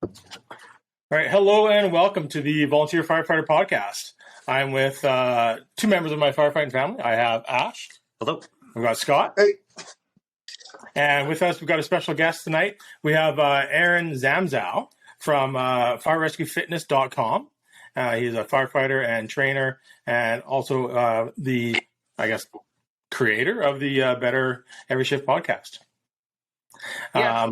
All right. Hello and welcome to the Volunteer Firefighter Podcast. I'm with two members of my firefighting family. I have Ash. Hello. We've got Scott. Hey. And with us, we've got a special guest tonight. We have Aaron Zamzow from firerescuefitness.com. He's a firefighter and trainer and also the creator of the Better Every Shift podcast. Yeah.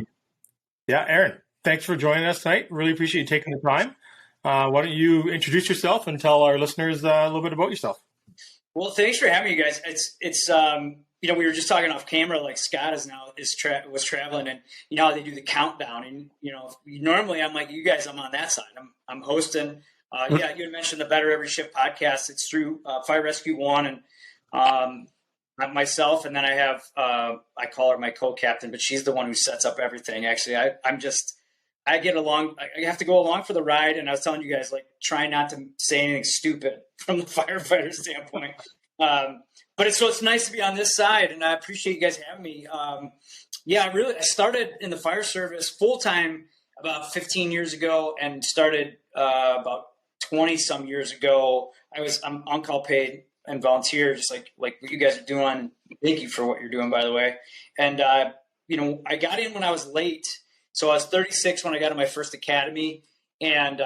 Aaron. Thanks for joining us tonight. Really appreciate you taking the time. Why don't you introduce yourself and tell our listeners a little bit about yourself? Well, thanks for having me, guys. It's we were just talking off camera, like Scott was traveling, and how they do the countdown, and normally I'm like you guys, I'm on that side. I'm hosting. You had mentioned the Better Every Shift podcast. It's through Fire Rescue One and myself, and then I have I call her my co-captain, but she's the one who sets up everything. Actually, I get along. I have to go along for the ride, and I was telling you guys, like, try not to say anything stupid from the firefighter standpoint. But it's nice to be on this side, and I appreciate you guys having me. I started in the fire service full time about 15 years ago, and started about 20 some years ago. I'm on call paid and volunteer, just like what you guys are doing. Thank you for what you're doing, by the way. And I got in when I was late. So I was 36 when I got in my first academy, and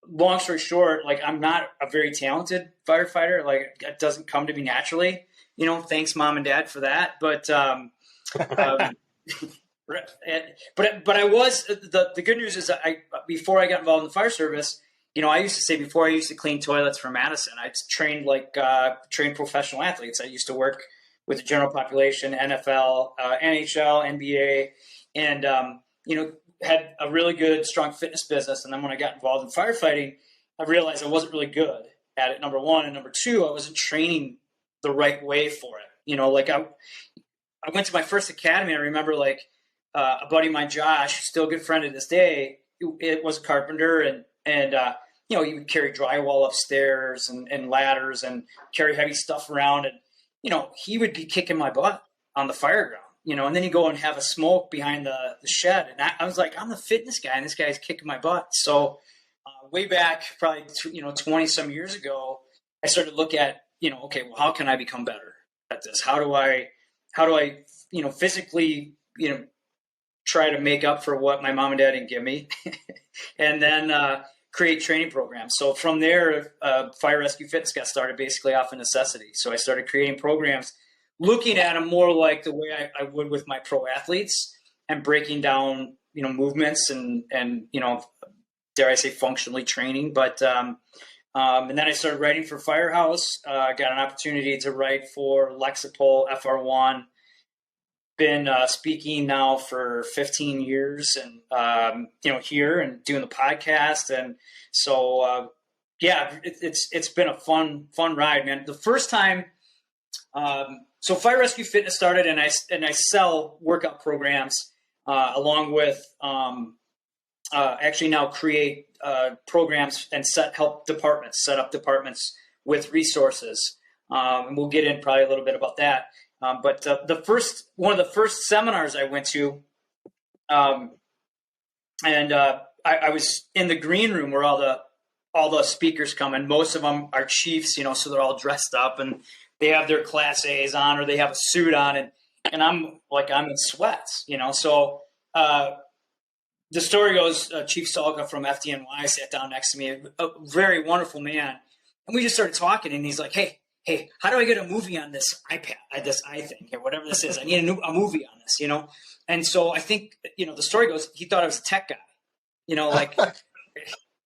long story short, like, I'm not a very talented firefighter. Like, it doesn't come to me naturally. Thanks, Mom and Dad, for that. But I was the good news is before I got involved in the fire service, I used to say before I used to clean toilets for Madison, I trained professional athletes. I used to work with the general population, NFL, NHL, NBA, and had a really good, strong fitness business. And then when I got involved in firefighting, I realized I wasn't really good at it, number one. And number two, I wasn't training the right way for it. I went to my first academy. I remember a buddy of mine, Josh, still a good friend to this day. It was a carpenter, and he would carry drywall upstairs and ladders and carry heavy stuff around. And, he would be kicking my butt on the fire ground. And then you go and have a smoke behind the shed. And I was like, I'm the fitness guy, and this guy's kicking my butt. So way back, probably, 20 some years ago, I started to look at, okay, well, how can I become better at this? How do I physically, try to make up for what my mom and dad didn't give me, and then create training programs. So from there, Fire Rescue Fitness got started basically off of necessity. So I started creating programs, looking at them more like the way I would with my pro athletes, and breaking down, movements and dare I say functionally training. But and then I started writing for Firehouse. Got an opportunity to write for Lexipol, FR1. Been speaking now for 15 years, and here and doing the podcast. And so it's been a fun ride, man. The first time. So Fire Rescue Fitness started, and I sell workout programs along with actually now create programs and set up departments with resources, and we'll get in probably a little bit about that. But one of the first seminars I went to, I was in the green room where all the speakers come, and most of them are chiefs, so they're all dressed up and they have their Class A's on, or they have a suit on, and I'm in sweats, So the story goes, Chief Salka from FDNY sat down next to me, a very wonderful man, and we just started talking. And he's like, "Hey, how do I get a movie on this iPad, this iThing, or whatever this is? I need a movie on this, And so I think, the story goes, he thought I was a tech guy,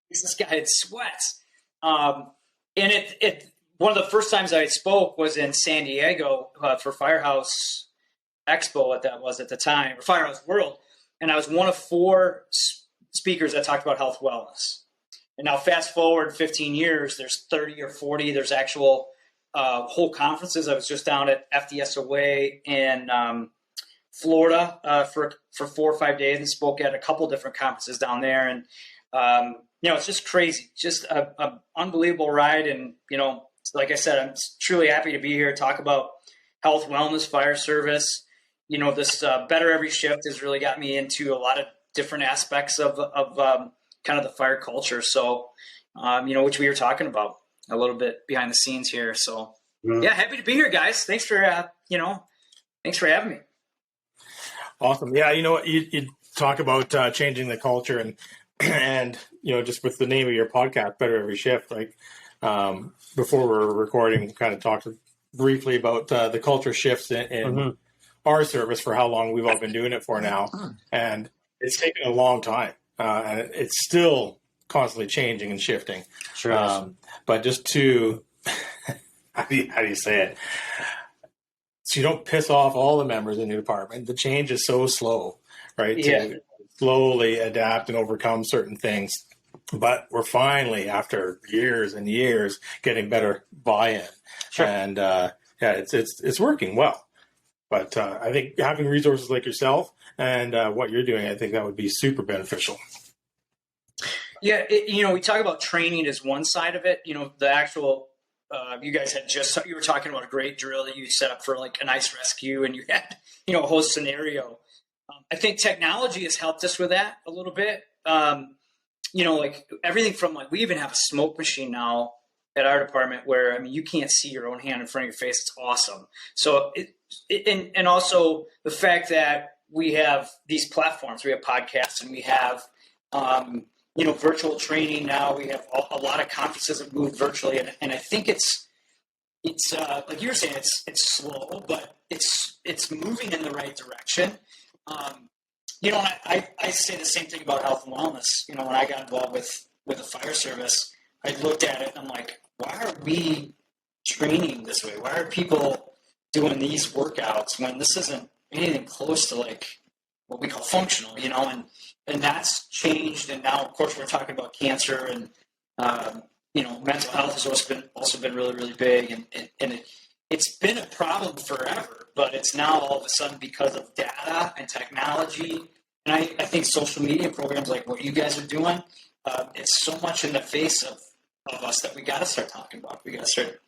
this guy had sweats, and it. One of the first times I spoke was in San Diego for Firehouse Expo, at the time, or Firehouse World, and I was one of 4 speakers that talked about health wellness. And now, fast forward 15 years, there's 30 or 40. There's actual whole conferences. I was just down at FDSOA in Florida for 4 or 5 days, and spoke at a couple different conferences down there. And it's just crazy, just a unbelievable ride. And like I said, I'm truly happy to be here, talk about health, wellness, fire service. This Better Every Shift has really got me into a lot of different aspects of kind of the fire culture. So, which we were talking about a little bit behind the scenes here. So, yeah, happy to be here, guys. Thanks for thanks for having me. Awesome. Yeah, you talk about changing the culture and just with the name of your podcast, Better Every Shift. Like before we were recording, kind of talked briefly about the culture shifts in our service for how long we've all been doing it for now, and it's taken a long time, and it's still constantly changing and shifting. Sure. But just to how do you say it? So you don't piss off all the members in the department. The change is so slow, right? Yeah. To slowly adapt and overcome certain things. But we're finally, after years and years, getting better buy-in. Sure. And it's working well. But I think having resources like yourself and what you're doing, I think that would be super beneficial. Yeah, we talk about training as one side of it. The actual you guys had you were talking about a great drill that you set up for like an ice rescue, and you had a whole scenario. I think technology has helped us with that a little bit. Like everything from like we even have a smoke machine now at our department where you can't see your own hand in front of your face. It's awesome. So and also the fact that we have these platforms, we have podcasts, and we have virtual training now. We have a lot of conferences that move virtually, and I think it's like you were saying, it's slow, but it's moving in the right direction. And I say the same thing about health and wellness. When I got involved with the fire service, I looked at it and I'm like, why are we training this way? Why are people doing these workouts when this isn't anything close to like what we call functional, and that's changed. And now, of course, we're talking about cancer and, mental health has also been really, really big. And it's been a problem forever, but it's now all of a sudden because of data and technology. And I think social media programs like what you guys are doing, it's so much in the face of us that we got to start talking about. We got to start,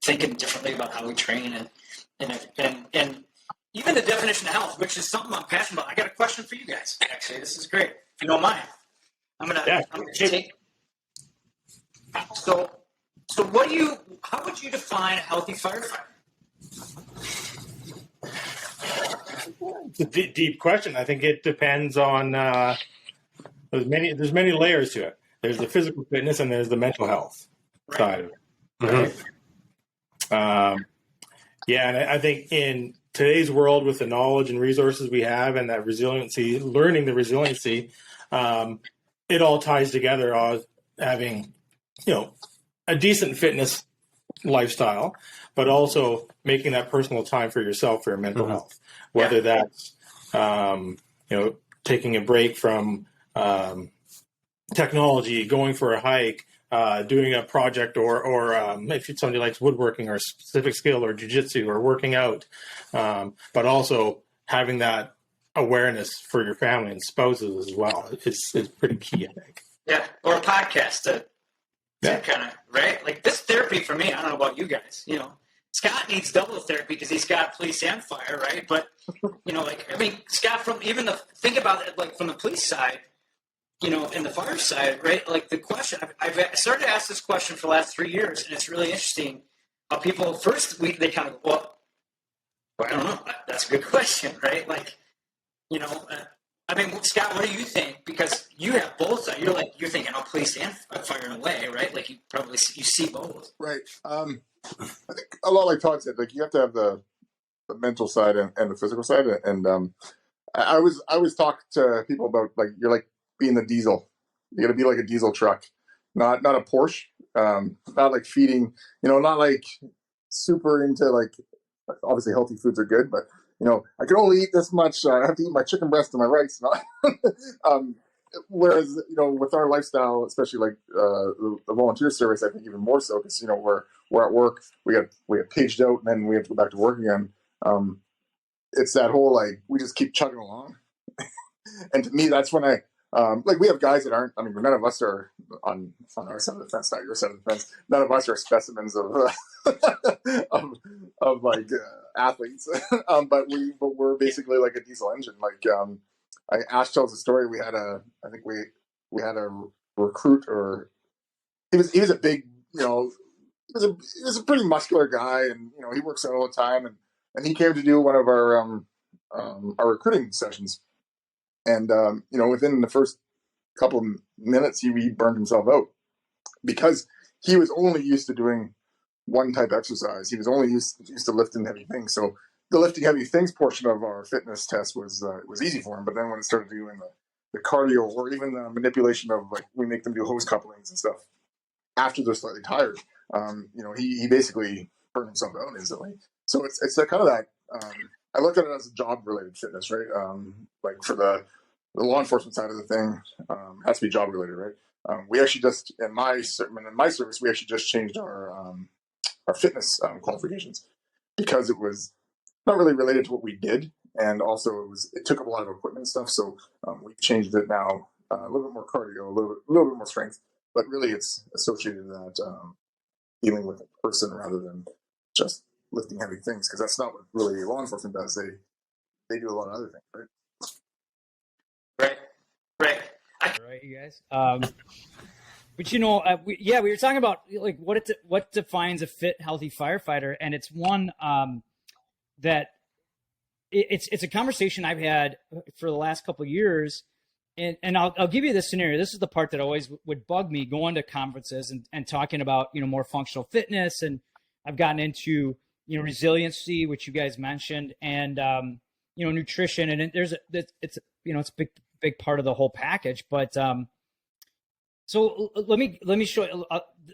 thinking differently about how we train and even the definition of health, which is something I'm passionate about. I got a question for you guys. Actually, this is great. If you don't mind, I'm gonna take. So how would you define a healthy firefighter? It's a deep question. I think it depends on there's many layers to it. There's the physical fitness and there's the mental health side of it. Right? And I think in today's world, with the knowledge and resources we have and that resiliency, learning the resiliency, it all ties together. Having, a decent fitness lifestyle, but also making that personal time for yourself for your mental health, whether that's, taking a break from technology, going for a hike, doing a project, or if somebody likes woodworking or a specific skill or jiu-jitsu or working out, but also having that awareness for your family and spouses as well. It's pretty key, I think. Yeah, or a podcast to kind of, right? Like this therapy for me, I don't know about you guys, Scott needs double therapy because he's got police and fire, right? But, Scott, think about it, like from the police side, and the fire side, right? Like the question, I've started to ask this question for the last 3 years, and it's really interesting how people they kind of go, well, I don't know. That's a good question, right? Like, Scott, what do you think? Because you have both sides. You're thinking, police and fire in a way, right? Like you see both. Right. I think a lot like Todd said, like you have to have the mental side and the physical side. And I always talk to people about like you're like being the diesel. You got to be like a diesel truck, not a Porsche. Not like feeding. Not like super into like obviously healthy foods are good, but I can only eat this much. I have to eat my chicken breast and my rice. Whereas, with our lifestyle, especially like the volunteer service, I think even more so because we're at work, we get paged out, and then we have to go back to work again. It's that whole like we just keep chugging along, and to me, that's when I like we have guys that aren't. None of us are on our side of the fence, not your side of the fence. None of us are specimens of of like athletes, but we're basically like a diesel engine. Like Ash tells the story. I think we had a recruit, or he was a big, he was a pretty muscular guy, and he works out all the time, and he came to do one of our recruiting sessions, and within the first couple of minutes, he burned himself out because he was only used to doing one type of exercise. He was only used to lifting heavy things. So the lifting heavy things portion of our fitness test was easy for him. But then when it started doing the cardio, or even the manipulation of, like, we make them do hose couplings and stuff after they're slightly tired, he basically burned himself out instantly. So it's that kind of that. I look at it as a job related fitness, right? Like for the law enforcement side of the thing, has to be job related, right? We actually just in my service, we actually just changed our fitness qualifications because it was not really related to what we did, and also it took up a lot of equipment and stuff. So we've changed it now, a little bit more cardio, a little bit more strength, but really it's associated with that dealing with a person rather than just lifting heavy things, because that's not what really law enforcement does. They do a lot of other things, right? Right, you guys. But we were talking about like what defines a fit, healthy firefighter, and it's one that it's a conversation I've had for the last couple of years, and I'll give you this scenario. This is the part that always would bug me, going to conferences and talking about more functional fitness, and I've gotten into resiliency, which you guys mentioned, and nutrition, and it's a big part of the whole package. But so let me show you.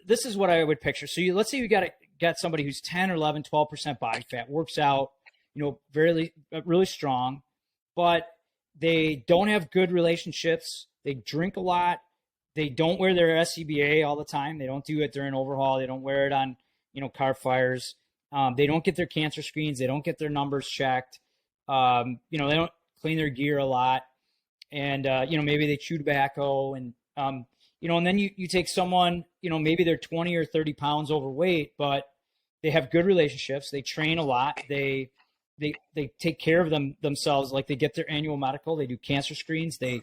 This is what I would picture. So let's say you got somebody who's 10 or 11, 12% body fat, works out, really strong, but they don't have good relationships. They drink a lot. They don't wear their SCBA all the time. They don't do it during overhaul. They don't wear it on, car fires. They don't get their cancer screens. They don't get their numbers checked. They don't clean their gear a lot. And, maybe they chew tobacco, and, and then you take someone, maybe they're 20 or 30 pounds overweight, but they have good relationships. They train a lot. They take care of themselves. Like, they get their annual medical, they do cancer screens. They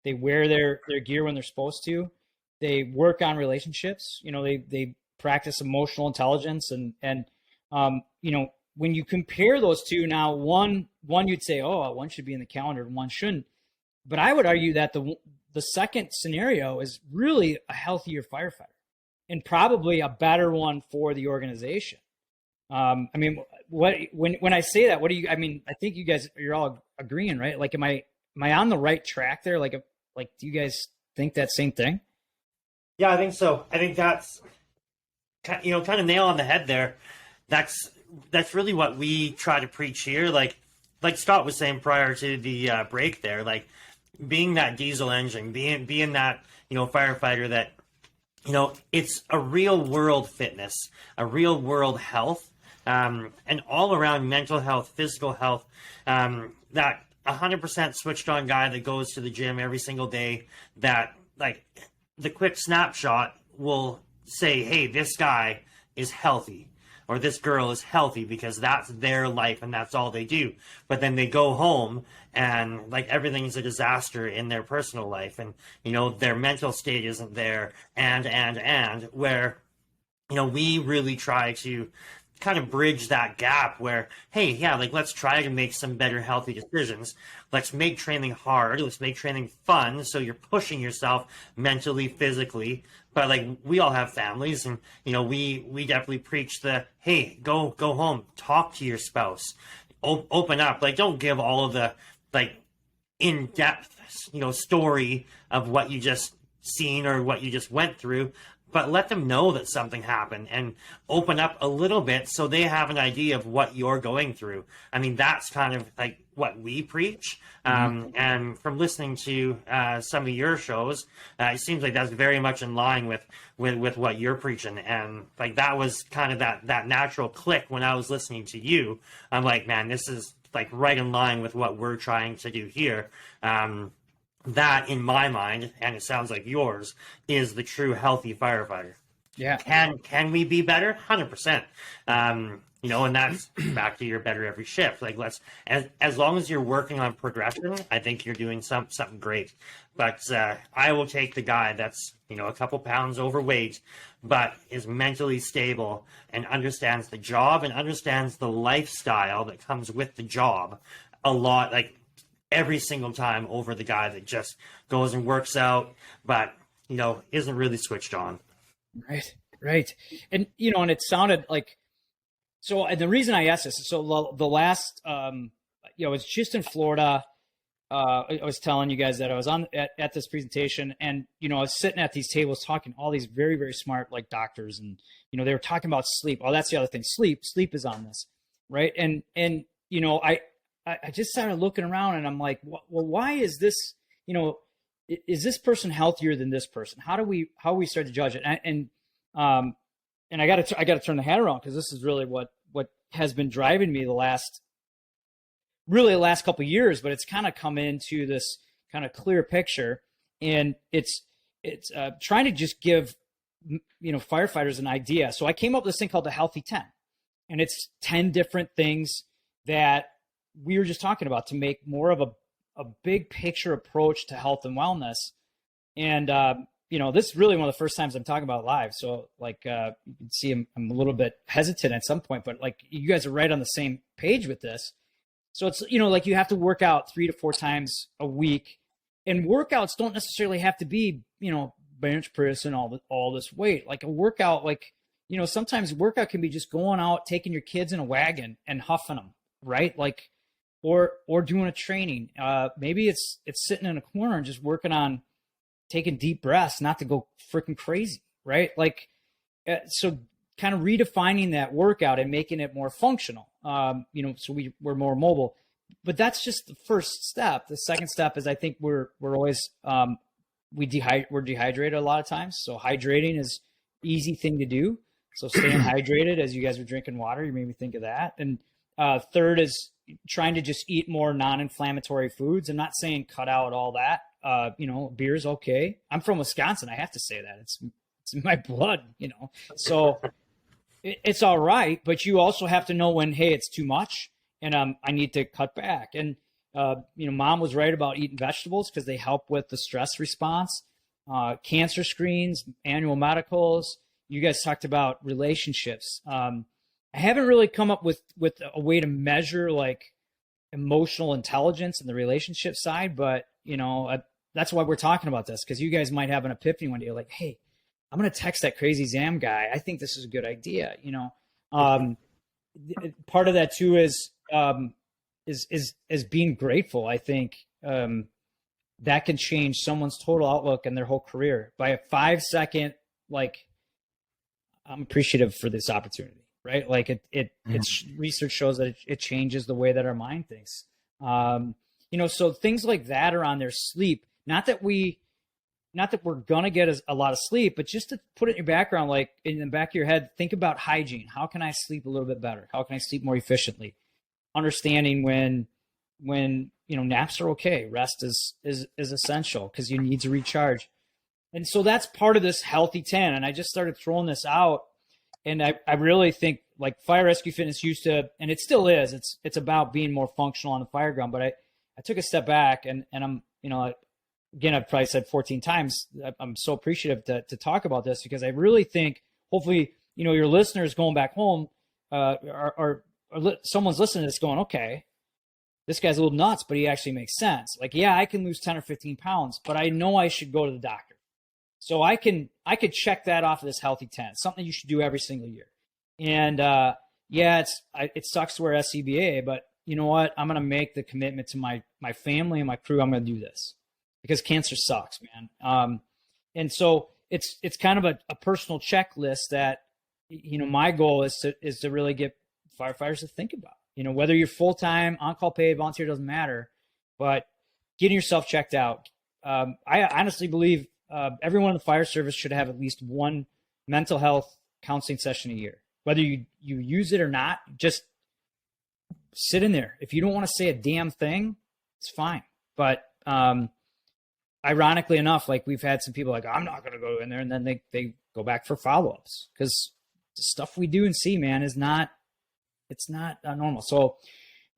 wear their gear when they're supposed to. They work on relationships. They practice emotional intelligence, and when you compare those two, now one you'd say, oh, one should be in the calendar and one shouldn't. But I would argue that the second scenario is really a healthier firefighter, and probably a better one for the organization. When I say that, what do you? I mean, I think you're all agreeing, right? Like, am I on the right track there? Like, do you guys think that same thing? Yeah, I think so. I think that's kind of nail on the head there. That's really what we try to preach here. Like Scott was saying prior to the break there, like, being that diesel engine, being that firefighter that it's a real world fitness, a real world health, and all around mental health, physical health. That 100% switched on guy that goes to the gym every single day. That, like, the quick snapshot will say, hey, this guy is healthy, or this girl is healthy, because that's their life and that's all they do. But then they go home and, like, everything's a disaster in their personal life, and their mental state isn't there, and where we really try to kind of bridge that gap where, hey, yeah, like, let's try to make some better healthy decisions. Let's make training hard. Let's make training fun, so you're pushing yourself mentally, physically. But, like, we all have families, and we definitely preach the, hey, go home, talk to your spouse, open up. Like, don't give all of the, like, in-depth story of what you just seen or what you just went through, but let them know that something happened, and open up a little bit so they have an idea of what you're going through. I mean, that's kind of like what we preach. And from listening to some of your shows, it seems like that's very much in line with what you're preaching. And, like, that was kind of that natural click when I was listening to you. I'm like, man, this is, like, right in line with what we're trying to do here. That, in my mind, and it sounds like yours, is the true healthy firefighter. Yeah. Can we be better? 100%. And that's back to your better every shift. Like, as long as you're working on progression, I think you're doing something great. But I will take the guy that's a couple pounds overweight, but is mentally stable and understands the job and understands the lifestyle that comes with the job a lot, like every single time, over the guy that just goes and works out, but isn't really switched on. Right. And and it sounded like. So, and the reason I asked this, so the last, it's just in Florida. I was telling you guys that I was at this presentation, and I was sitting at these tables talking to all these very, very smart like doctors, and they were talking about sleep. Oh, that's the other thing. Sleep is on this, right? And I just started looking around, and I'm like, well, why is this? Is this person healthier than this person? How we start to judge it? And I got to turn the hat around, because this is really what has been driving me the last couple of years, but it's kind of come into this kind of clear picture, and it's trying to just give firefighters an idea. So I came up with this thing called the Healthy 10, and it's 10 different things that we were just talking about to make more of a big picture approach to health and wellness. And this is really one of the first times I'm talking about live. So like, you can see I'm a little bit hesitant at some point, but like, you guys are right on the same page with this. So it's, like, you have to work out 3 to 4 times a week, and workouts don't necessarily have to be, bench press and all this weight. Like a workout, like, sometimes workout can be just going out, taking your kids in a wagon and huffing them, right? Like, or doing a training. Maybe it's sitting in a corner and just working on taking deep breaths, not to go freaking crazy, right? Like, so kind of redefining that workout and making it more functional, so we're more mobile. But that's just the first step. The second step is, I think we're always, we're dehydrated a lot of times. So hydrating is easy thing to do. So staying hydrated, as you guys were drinking water, you made me think of that. And third is trying to just eat more non-inflammatory foods. I'm not saying cut out all that. Beer's okay. I'm from Wisconsin. I have to say that it's in my blood, so it's all right. But you also have to know when, hey, it's too much, and I need to cut back. And Mom was right about eating vegetables, because they help with the stress response. Cancer screens, annual medicals. You guys talked about relationships. I haven't really come up with a way to measure like emotional intelligence in the relationship side, but that's why we're talking about this, because you guys might have an epiphany one day, like, hey, I'm going to text that crazy Zam guy. I think this is a good idea. Part of that too is being grateful. I think that can change someone's total outlook and their whole career by a 5-second, like, I'm appreciative for this opportunity, right? Like it's research shows that it changes the way that our mind thinks. So things like that are on their sleep. Not that we're gonna get a lot of sleep, but just to put it in your background, like in the back of your head, think about hygiene. How can I sleep a little bit better? How can I sleep more efficiently? Understanding when naps are okay. Rest is essential, because you need to recharge. And so that's part of this Healthy 10. And I just started throwing this out, and I really think, like, Fire Rescue Fitness used to, and it still is, it's about being more functional on the fire ground. But I took a step back, and I'm, again, I've probably said 14 times, I'm so appreciative to talk about this, because I really think, hopefully, your listeners going back home, or someone's listening to this going, okay, this guy's a little nuts, but he actually makes sense. Like, yeah, I can lose 10 or 15 pounds, but I know I should go to the doctor. So I could check that off of this Healthy 10. It's something you should do every single year. And it sucks to wear SCBA, but you know what? I'm going to make the commitment to my family and my crew. I'm going to do this, because cancer sucks, man. And so it's kind of a personal checklist that, my goal is to really get firefighters to think about, whether you're full-time, on-call paid, volunteer, doesn't matter, but getting yourself checked out. I honestly believe everyone in the fire service should have at least one mental health counseling session a year. Whether you use it or not, just sit in there. If you don't want to say a damn thing, it's fine. But ironically enough, like, we've had some people like, I'm not going to go in there, and then they go back for follow-ups, because the stuff we do and see, man, is not it's not normal. So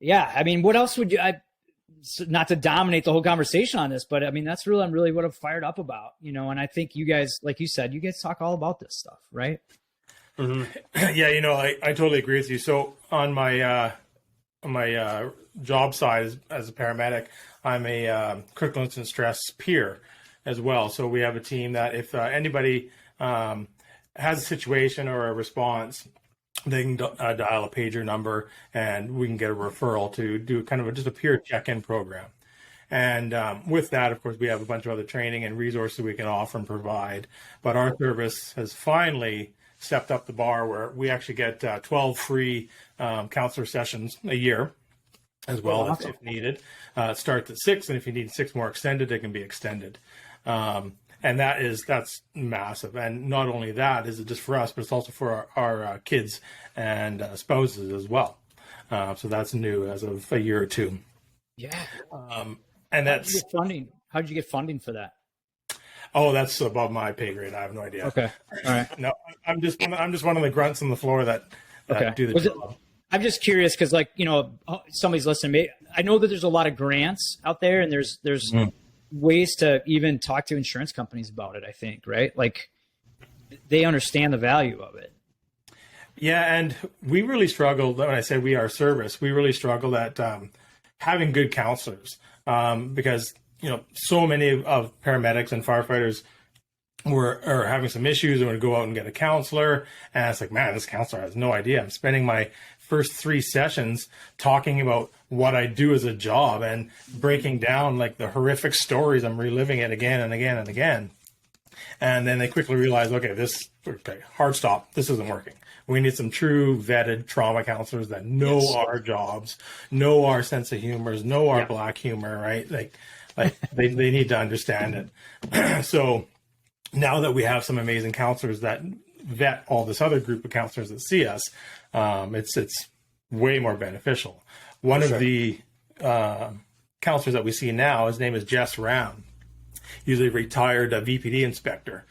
yeah, I mean, what else would you, not to dominate the whole conversation on this, but I mean, that's really, I'm really what I'm fired up about, and I think you guys, like you said, you guys talk all about this stuff, right? Mm-hmm. Yeah, I totally agree with you. So on my job side as a paramedic, I'm a critical incident stress peer as well. So we have a team that if anybody has a situation or a response, they can dial a pager number and we can get a referral to do kind of just a peer check-in program. And with that, of course, we have a bunch of other training and resources we can offer and provide. But our service has finally stepped up the bar where we actually get 12 free counselor sessions a year as well, if needed. It starts at 6, and if you need 6 more extended, it can be extended. And that's massive. And not only that is it just for us, but it's also for our kids and spouses as well. So that's new as of a year or two. Yeah. And that's funding. How did you get funding for that? Oh, that's above my pay grade. I have no idea. Okay. All right. No, I'm just one of the grunts on the floor that do the job. I'm just curious because, somebody's listening. I know that there's a lot of grants out there, and there's ways to even talk to insurance companies about it, I think, right? Like they understand the value of it. Yeah. And we really struggled when I say we are service, we really struggled at having good counselors because, so many of paramedics and firefighters are having some issues and would go out and get a counselor. And it's like, man, this counselor has no idea. I'm spending my first 3 sessions talking about what I do as a job and breaking down like the horrific stories. I'm reliving it again and again and again. And then they quickly realize, okay, hard stop. This isn't working. We need some true vetted trauma counselors that know our jobs, know our sense of humor, know our black humor, right? Like they need to understand it. So now that we have some amazing counselors that vet all this other group of counselors that see us, it's way more beneficial. One of the counselors that we see now, his name is Jess Round. He's a retired VPD inspector,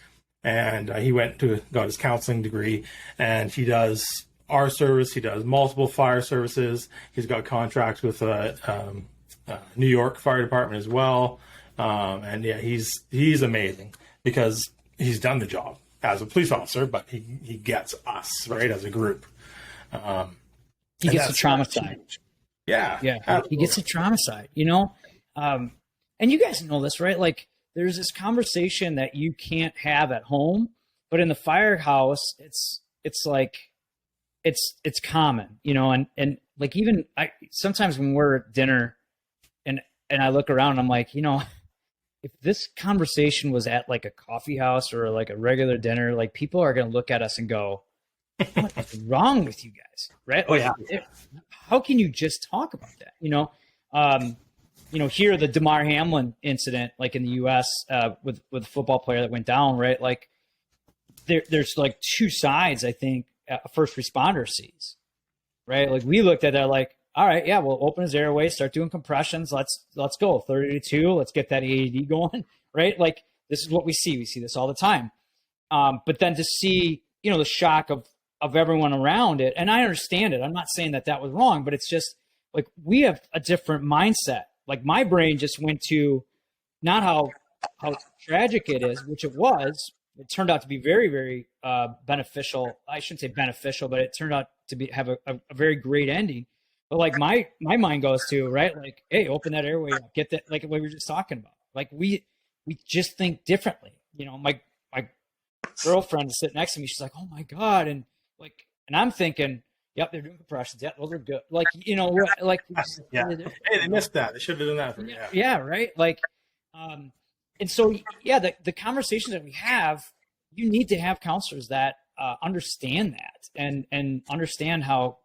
and he got his counseling degree, and he does our service. He does multiple fire services. He's got contracts with New York Fire Department as well, and yeah, he's amazing because he's done the job as a police officer, but he gets us right as a group. He gets the trauma side. Yeah. He gets the trauma side, and you guys know this, right? Like there's this conversation that you can't have at home, but in the firehouse, it's like, it's common, and like, even sometimes when we're at dinner and I look around, I'm like, if this conversation was at like a coffee house or like a regular dinner, like people are going to look at us and go, what is wrong with you guys? Right? Oh yeah. How can you just talk about that? Here, the Damar Hamlin incident, like in the U.S. With a football player that went down, right? Like there's like 2 sides, I think, a first responder sees, right? Like we looked at that like, all right, yeah, we'll open his airway, start doing compressions. Let's go 32. Let's get that AED going, right? Like this is what we see. We see this all the time. But then to see, the shock of everyone around it, and I understand it. I'm not saying that was wrong, but it's just like we have a different mindset. Like my brain just went to not how tragic it is, which it was. It turned out to be very, very beneficial. I shouldn't say beneficial, but it turned out to have a very great ending. But like my mind goes to, right, like, hey, open that airway, get that, like what we were just talking about. Like we just think differently. My girlfriend is sitting next to me. She's like, oh my God. And I'm thinking, yep, they're doing compressions. Yeah, those are good. Like, like, yeah. Hey, they missed that. They should have done that for me. Yeah. Right. Like, and so, yeah, the conversations that we have, you need to have counselors that understand that and understand how,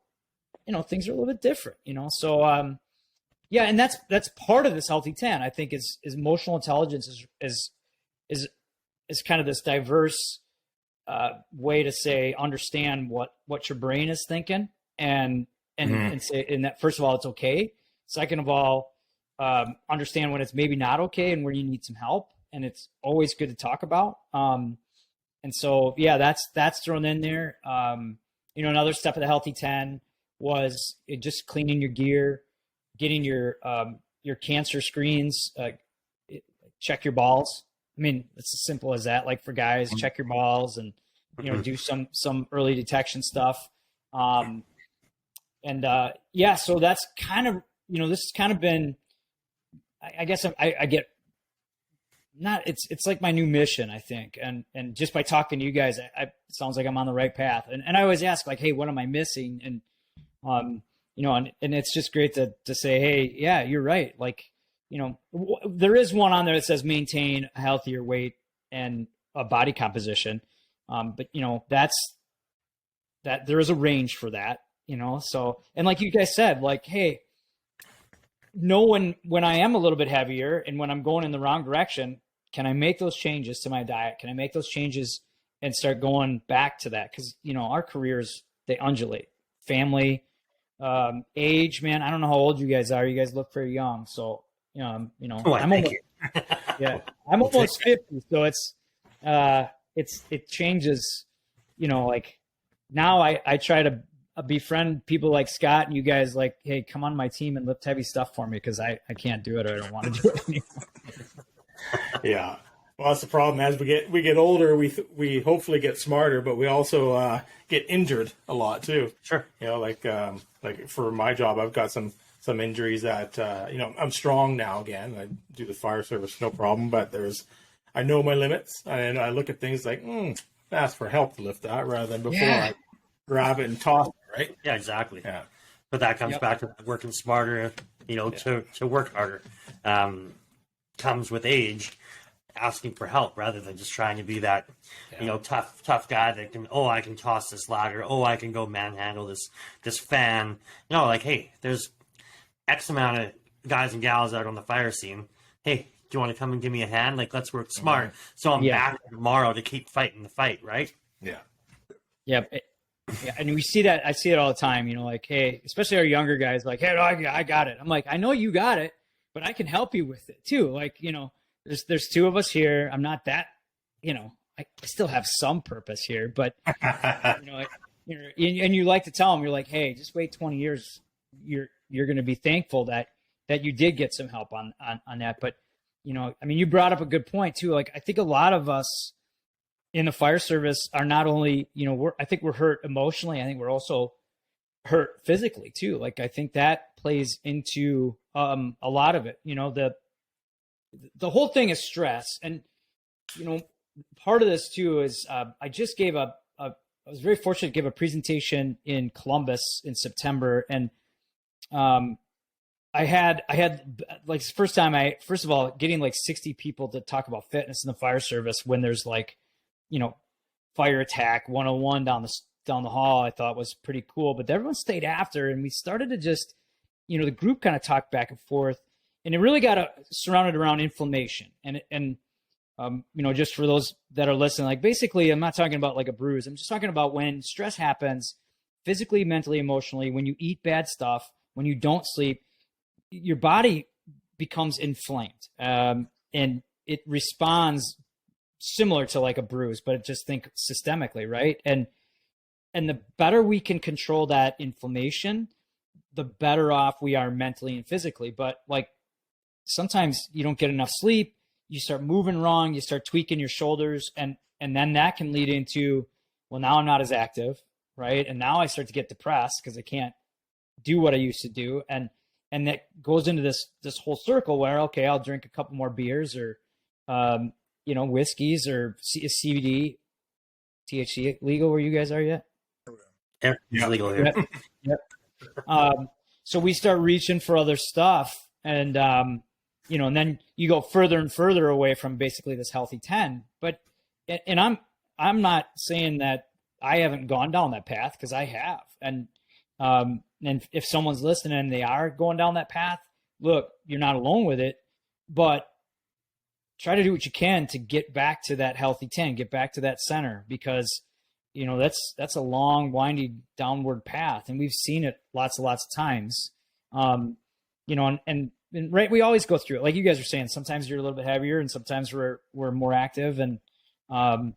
things are a little bit different, so, yeah. And that's part of this Healthy 10, I think is emotional intelligence is kind of this diverse way to say, understand what your brain is thinking and say, and that first of all, it's okay. Second of all, understand when it's maybe not okay and where you need some help. And it's always good to talk about. And so, yeah, that's thrown in there. Another step of the Healthy 10 was just cleaning your gear, getting your cancer screens, check your balls. I mean, it's as simple as that. Like for guys, check your balls and, do some early detection stuff. So that's kind of, this has kind of been, I guess I get not, it's like my new mission, I think. And just by talking to you guys, it sounds like I'm on the right path. And I always ask like, hey, what am I missing? And, and it's just great to say, hey, yeah, you're right. Like, there is one on there that says maintain a healthier weight and a body composition. But that there is a range for that, so, and like you guys said, like, hey, when I am a little bit heavier and when I'm going in the wrong direction, can I make those changes to my diet? Can I make those changes and start going back to that? Cause our careers, they undulate. Family, age, man. I don't know how old you guys are. You guys look very young. So, I'm almost, yeah, I'm almost 50. So it changes, like now I try to befriend people like Scott and you guys, like, hey, come on my team and lift heavy stuff for me. Cause I can't do it. Or I don't want to do it anymore. Yeah. Well, that's the problem. As we get older, we hopefully get smarter, but we also get injured a lot too. Sure. Like for my job, I've got some injuries that I'm strong now again. I do the fire service, no problem. But I know my limits, and I look at things like ask for help to lift that rather than before I grab it and toss it. Right? Yeah, exactly. Yeah. But that comes back to working smarter. To work harder. Comes with age. Asking for help rather than just trying to be that, tough guy that I can toss this ladder. I can go manhandle this fan. Like, hey, there's X amount of guys and gals out on the fire scene. Hey, do you want to come and give me a hand? Like, let's work smart. So I'm back tomorrow to keep fighting the fight, right? Yeah. Yeah. Yeah. And we see that. I see it all the time, like, hey, especially our younger guys, like, hey, I got it. I'm like, I know you got it, but I can help you with it too. Like, there's two of us here. I'm not that, I still have some purpose here, but and you like to tell them, you're like, hey, just wait 20 years. You're going to be thankful that you did get some help on that. But, you brought up a good point too. Like, I think a lot of us in the fire service are not only, I think we're hurt emotionally. I think we're also hurt physically too. Like, I think that plays into a lot of it, the whole thing is stress. And, part of this too is I just gave I was very fortunate to give a presentation in Columbus in September. And I had like first of all, getting like 60 people to talk about fitness in the fire service when there's like, fire attack 101 down the hall, I thought was pretty cool. But everyone stayed after, and we started to just, the group kind of talked back and forth. And it really got surrounded around inflammation. And just for those that are listening, like basically, I'm not talking about like a bruise. I'm just talking about when stress happens physically, mentally, emotionally, when you eat bad stuff, when you don't sleep, your body becomes inflamed. And it responds similar to like a bruise, but just think systemically, right? And the better we can control that inflammation, the better off we are mentally and physically. But like, sometimes you don't get enough sleep, you start moving wrong, you start tweaking your shoulders, and then that can lead into, well, now I'm not as active, right? And now I start to get depressed because I can't do what I used to do. And that goes into this whole circle where, okay, I'll drink a couple more beers or, whiskeys or CBD, THC legal where you guys are yet? Yeah, legal here. Yep. So we start reaching for other stuff. And, and then you go further and further away from basically this healthy 10. But, and I'm not saying that I haven't gone down that path, because I have. And if someone's listening and they are going down that path, look, you're not alone with it, but try to do what you can to get back to that healthy 10, get back to that center, because, that's a long, windy downward path. And we've seen it lots and lots of times. And right, we always go through it. Like you guys are saying, sometimes you're a little bit heavier and sometimes we're more active. And, and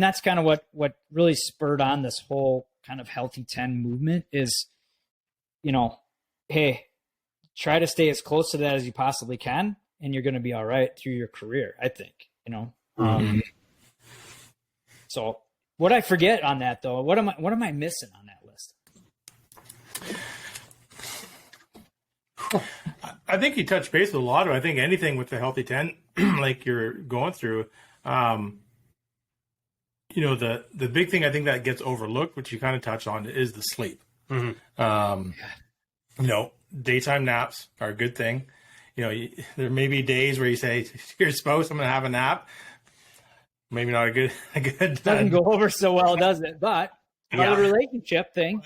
that's kind of what really spurred on this whole kind of healthy 10 movement is, hey, try to stay as close to that as you possibly can, and you're going to be all right through your career, I think, So what I forget on that though, what am I missing on that list? I think you touched base with a lot of. I think anything with the healthy 10, like you're going through, the big thing I think that gets overlooked, which you kind of touched on, is the sleep. Daytime naps are a good thing. There may be days where you say to your spouse, "I'm going to have a nap." Maybe not a good. Doesn't go over so well, does it? But a relationship thing.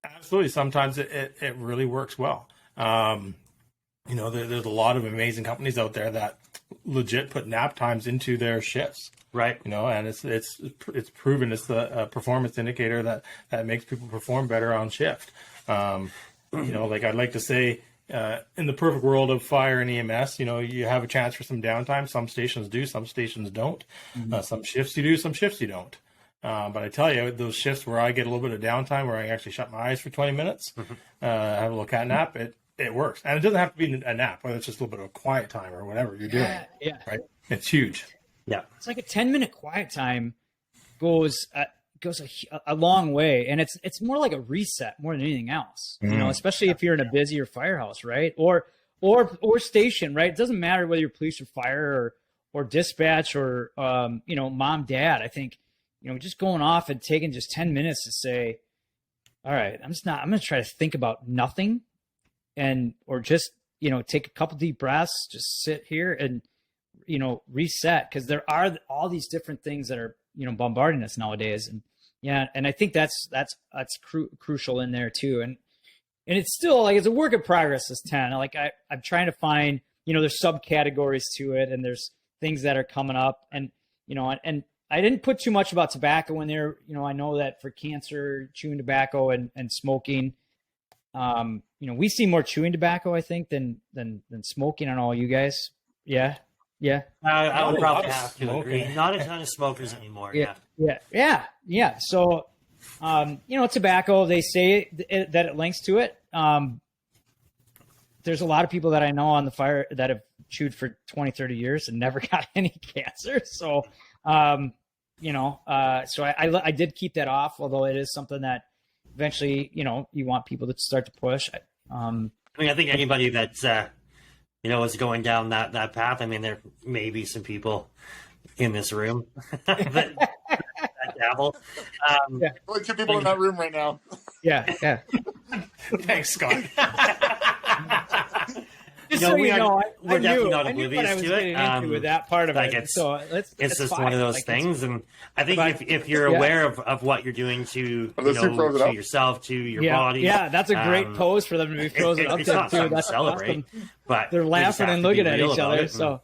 Absolutely. Sometimes it really works well. There's a lot of amazing companies out there that legit put nap times into their shifts. Right. And it's proven it's the performance indicator that makes people perform better on shift. Like I'd like to say, in the perfect world of fire and EMS, you have a chance for some downtime. Some stations do, some stations don't. Some shifts you do, some shifts you don't. But I tell you, those shifts where I get a little bit of downtime, where I actually shut my eyes for 20 minutes, have a little cat nap, it works. And it doesn't have to be a nap, whether it's just a little bit of a quiet time or whatever you're doing. Yeah. Right? It's huge. Yeah. It's like a 10-minute quiet time goes a long way, and it's more like a reset more than anything else. Especially if you're in a busier firehouse, right? Or station, right? It doesn't matter whether you're police or fire or dispatch or mom, dad. I think just going off and taking just 10 minutes to say, all right, I'm going to try to think about nothing, or just take a couple deep breaths, just sit here and reset, because there are all these different things that are bombarding us nowadays. And I think that's crucial in there too. And it's still like, it's a work in progress, this 10. Like I'm trying to find, there's subcategories to it, and there's things that are coming up, and and I didn't put too much about tobacco in there. I know that for cancer, chewing tobacco and smoking, we see more chewing tobacco, I think, than smoking on all you guys. Yeah. I would probably have to agree. Not a ton of smokers anymore. Yeah. So, tobacco, they say that it links to it. There's a lot of people that I know on the fire that have chewed for 20, 30 years and never got any cancer. So, so I did keep that off, although it is something that eventually, you want people to start to push. I think anybody that's, is going down that path. I mean, there may be some people in this room that dabble. Only 2 people in that room right now. Yeah. Thanks, Scott. We're definitely not oblivious to it. With that part of like it. So it's just fine. one of those things, and I think if you're aware of what you're doing to yourself, to your body, that's a great pose for them to be frozen up to too. That's celebrate, awesome. But they're laughing and looking at each other. So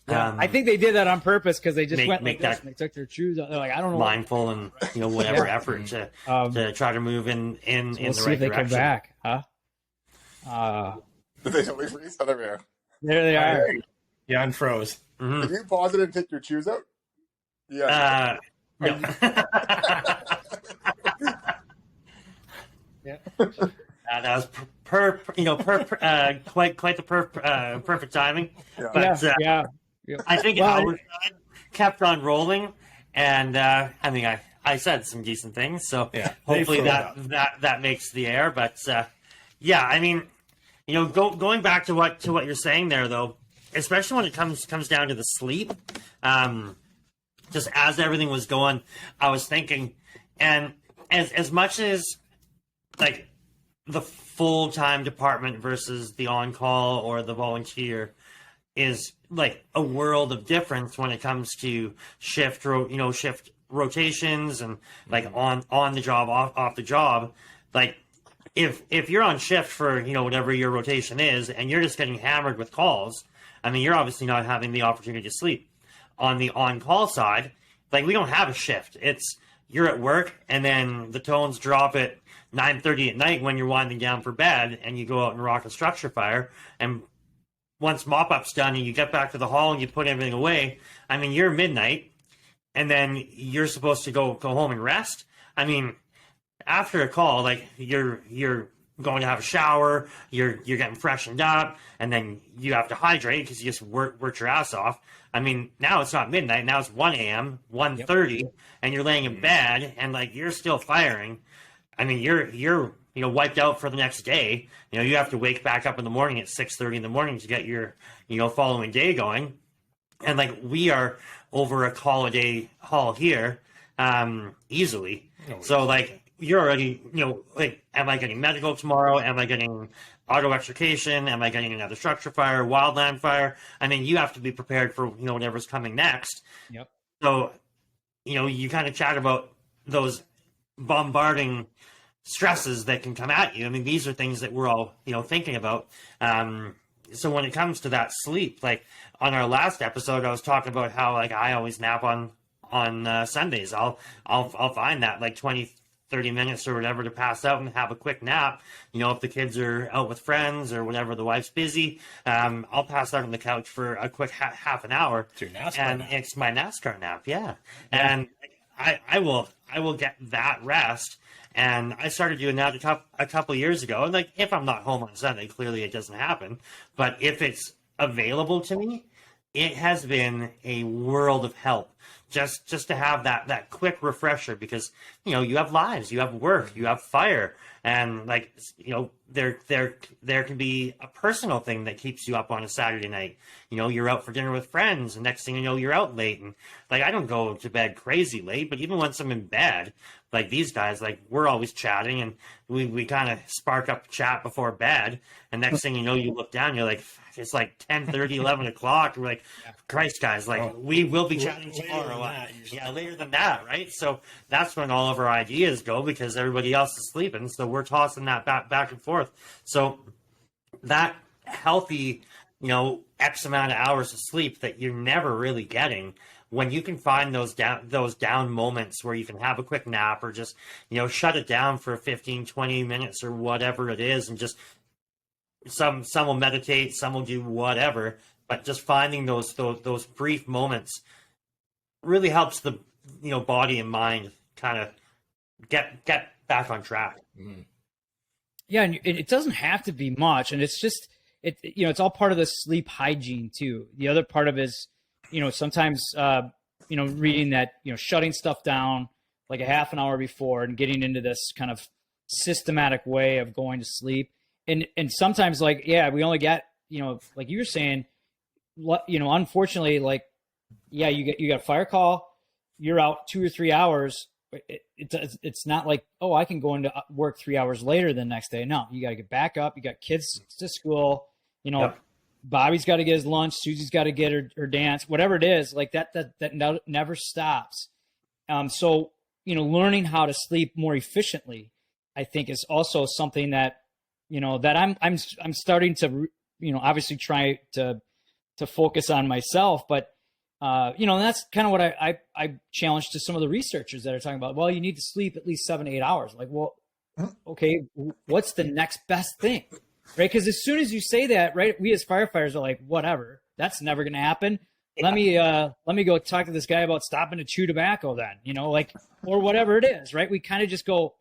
I think they did that on purpose, because they just went like this and they took their shoes out. They're like, I don't know, mindful and whatever effort to try to move in the right see if they direction. come back, huh? They totally freeze. Oh, there we are. There they are. Yeah, unfroze. If you pause it and take your shoes out, yeah. No. Yeah. That was quite the perfect timing. But I think our side kept on rolling, and I said some decent things, so hopefully that makes the air. But going back to what you're saying there, though, especially when it comes down to the sleep, just as everything was going, I was thinking, and as much as like the full-time department versus the on-call or the volunteer is like a world of difference when it comes to shift rotations and like on the job, off the job. Like if you're on shift for whatever your rotation is, and you're just getting hammered with calls, I mean, you're obviously not having the opportunity to sleep. On the on-call side, like, we don't have a shift. It's you're at work, and then the tones drop at 9:30 at night when you're winding down for bed, and you go out and rock a structure fire. And once mop-up's done and you get back to the hall and you put everything away, I mean, you're midnight, and then you're supposed to go home and rest. I mean, after a call, like you're going to have a shower, you're getting freshened up, and then you have to hydrate because you just worked your ass off. I mean, now it's not midnight. Now it's 1 a.m., 1:30, and you're laying in bed, and like you're still firing. I mean, you're wiped out for the next day. You have to wake back up in the morning at 6:30 in the morning to get your following day going. And like we are over a call a day haul here, easily. So like you're already, like, am I getting medical tomorrow? Am I getting auto extrication? Am I getting another structure fire, wildland fire? I mean, you have to be prepared for whatever's coming next. Yep. So you kind of chat about those bombarding stresses that can come at you. I mean, these are things that we're all thinking about. So when it comes to that sleep, like on our last episode, I was talking about how like I always nap on Sundays. I'll find that like 20-30 minutes or whatever to pass out and have a quick nap. If the kids are out with friends or whatever, the wife's busy, I'll pass out on the couch for a quick half an hour. It's your NASCAR and nap. it's my NASCAR nap, yeah. And I will get that rest. And I started doing that a couple years ago. And like, if I'm not home on Sunday, clearly it doesn't happen. But if it's available to me, it has been a world of help just to have that quick refresher, because you have lives, you have work, you have fire, and like there can be a personal thing that keeps you up on a Saturday night. You're out for dinner with friends, and next thing you know, you're out late, and like I don't go to bed crazy late, but even once I'm in bed, like these guys, like we're always chatting, and we kind of spark up chat before bed, and next thing you know, you look down, you're like, it's like 10:30, 11 o'clock. We're like, Christ, guys, like we will be chatting tomorrow. Later than that, right? So that's when all of our ideas go, because everybody else is sleeping. So we're tossing that back and forth. So that healthy, X amount of hours of sleep that you're never really getting, when you can find those down moments where you can have a quick nap or just, shut it down for 15, 20 minutes or whatever it is, and just some will meditate, some will do whatever, but just finding those brief moments really helps the body and mind kind of get back on track. Yeah, and it doesn't have to be much, and it's just it's all part of the sleep hygiene too. The other part of it is sometimes reading that shutting stuff down like a half an hour before and getting into this kind of systematic way of going to sleep. And sometimes like, we only get, like you were saying, unfortunately, like, you got a fire call, you're out 2 or 3 hours. It's not like, oh, I can go into work 3 hours later the next day. No, you got to get back up. You got kids to school, Yep. Bobby's got to get his lunch. Susie's got to get her dance, whatever it is, like that never stops. So, learning how to sleep more efficiently, I think, is also something that, that I'm starting to, obviously try to focus on myself, but, that's kind of what I challenge to some of the researchers that are talking about, well, you need to sleep at least 7 to 8 hours. Like, well, okay, what's the next best thing? Right? Because as soon as you say that, right, we as firefighters are like, whatever, that's never going to happen. Let me go talk to this guy about stopping to chew tobacco then, or whatever it is, right? We kind of just go,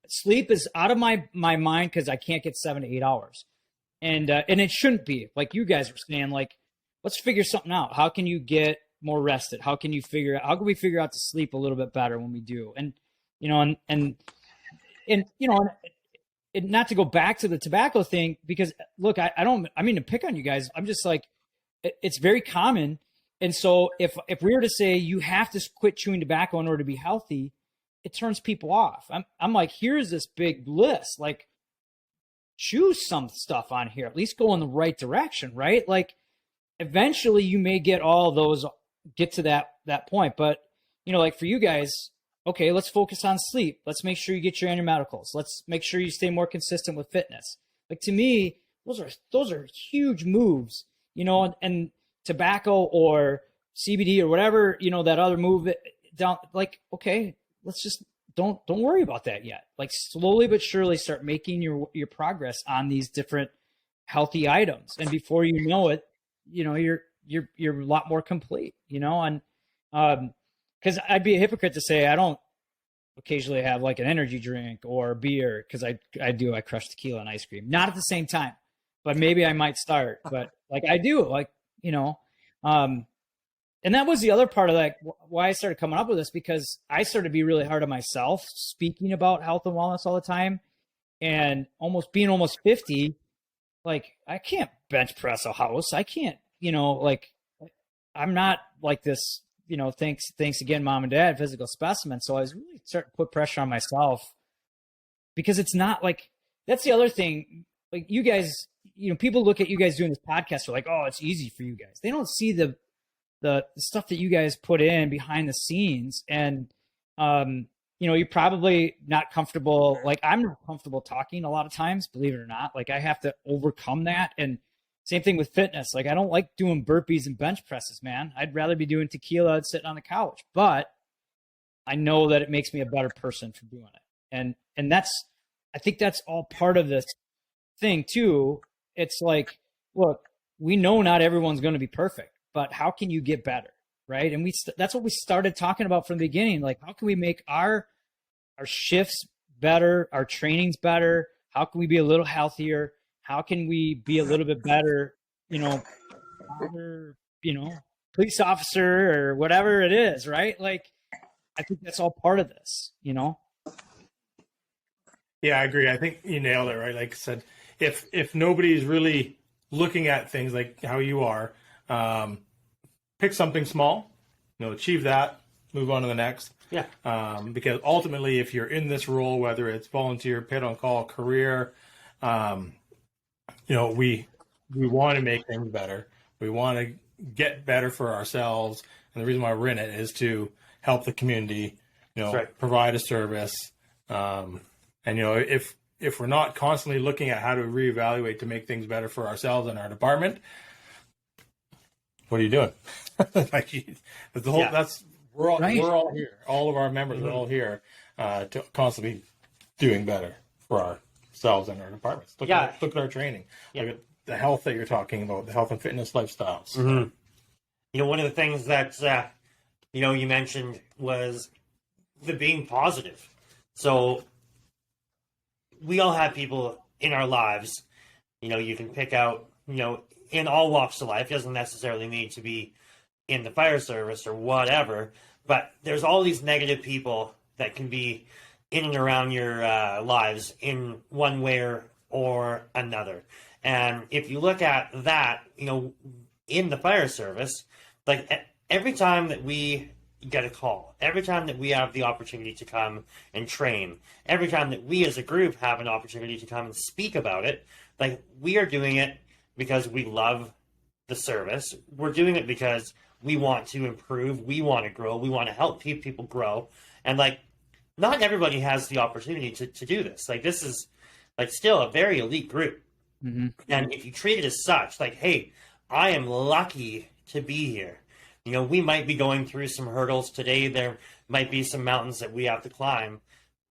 sleep is out of my mind because I can't get 7 to 8 hours. And it shouldn't be. Like you guys are saying, like, let's figure something out. How can you get more rested? How can we figure out to sleep a little bit better when we do? And, and not to go back to the tobacco thing, because look, I mean to pick on you guys. I'm just like, it's very common. And so if we were to say you have to quit chewing tobacco in order to be healthy, it turns people off. I'm like, here's this big list, like choose some stuff on here, at least go in the right direction, right? Like eventually you may get to that point. But, like for you guys, okay, let's focus on sleep. Let's make sure you get your annual medicals. Let's make sure you stay more consistent with fitness. Like to me, those are huge moves, and tobacco or CBD or whatever, that other move down, like, okay, let's just don't worry about that yet. Like slowly but surely start making your progress on these different healthy items. And before you know it, you're a lot more complete, and, because I'd be a hypocrite to say I don't occasionally have like an energy drink or beer because I crush tequila and ice cream. Not at the same time, but maybe I might start. But like I do, like, you know, and that was the other part of like why I started coming up with this, because I started to be really hard on myself speaking about health and wellness all the time, and almost 50, like I can't bench press a house. I can't, you know, like I'm not like this, you know, thanks again, mom and dad, physical specimen. So I was really starting to put pressure on myself, because it's not like, that's the other thing. Like you guys, you know, people look at you guys doing this podcast, are like, oh, it's easy for you guys. They don't see the stuff that you guys put in behind the scenes. And, you know, you're probably not comfortable. Like I'm not comfortable talking a lot of times, believe it or not. Like I have to overcome that. And same thing with fitness. Like I don't like doing burpees and bench presses, man. I'd rather be doing tequila and sitting on the couch, but I know that it makes me a better person for doing it. And that's, I think that's all part of this thing too. It's like, look, we know not everyone's going to be perfect, but how can you get better? Right. And that's what we started talking about from the beginning. Like, how can we make our shifts better, our trainings better? How can we be a little healthier? How can we be a little bit better, you know, other, you know, police officer or whatever it is, right? Like, I think that's all part of this, you know? Yeah, I agree. I think you nailed it, right? Like I said, if nobody's really looking at things like how you are, pick something small, you know, achieve that, move on to the next. Yeah. Because ultimately, if you're in this role, whether it's volunteer, pit on call, career, you know, we want to make things better. We want to get better for ourselves. And the reason why we're in it is to help the community, you know, right. provide a service. And, you know, if we're not constantly looking at how to reevaluate to make things better for ourselves and our department, what are you doing? Like the whole, that's, we're all here. All of our members are all here to constantly doing better for ourselves and our departments. Look at our training. Look at the health that you're talking about, the health and fitness lifestyles. You know, one of the things that, you know, you mentioned was the being positive. So we all have people in our lives, you know, you can pick out, you know, in all walks of life. It doesn't necessarily need to be in the fire service or whatever, but there's all these negative people that can be in and around your lives in one way or another. And if you look at that, you know, in the fire service, like every time that we get a call, every time that we have the opportunity to come and train, every time that we as a group have an opportunity to come and speak about it, like we are doing it because we love the service. We're doing it because we want to improve, we want to grow, we want to help people grow. And like, not everybody has the opportunity to do this. Like, this is like still a very elite group. Mm-hmm. And if you treat it as such, like, hey, I am lucky to be here. You know, we might be going through some hurdles today. There might be some mountains that we have to climb,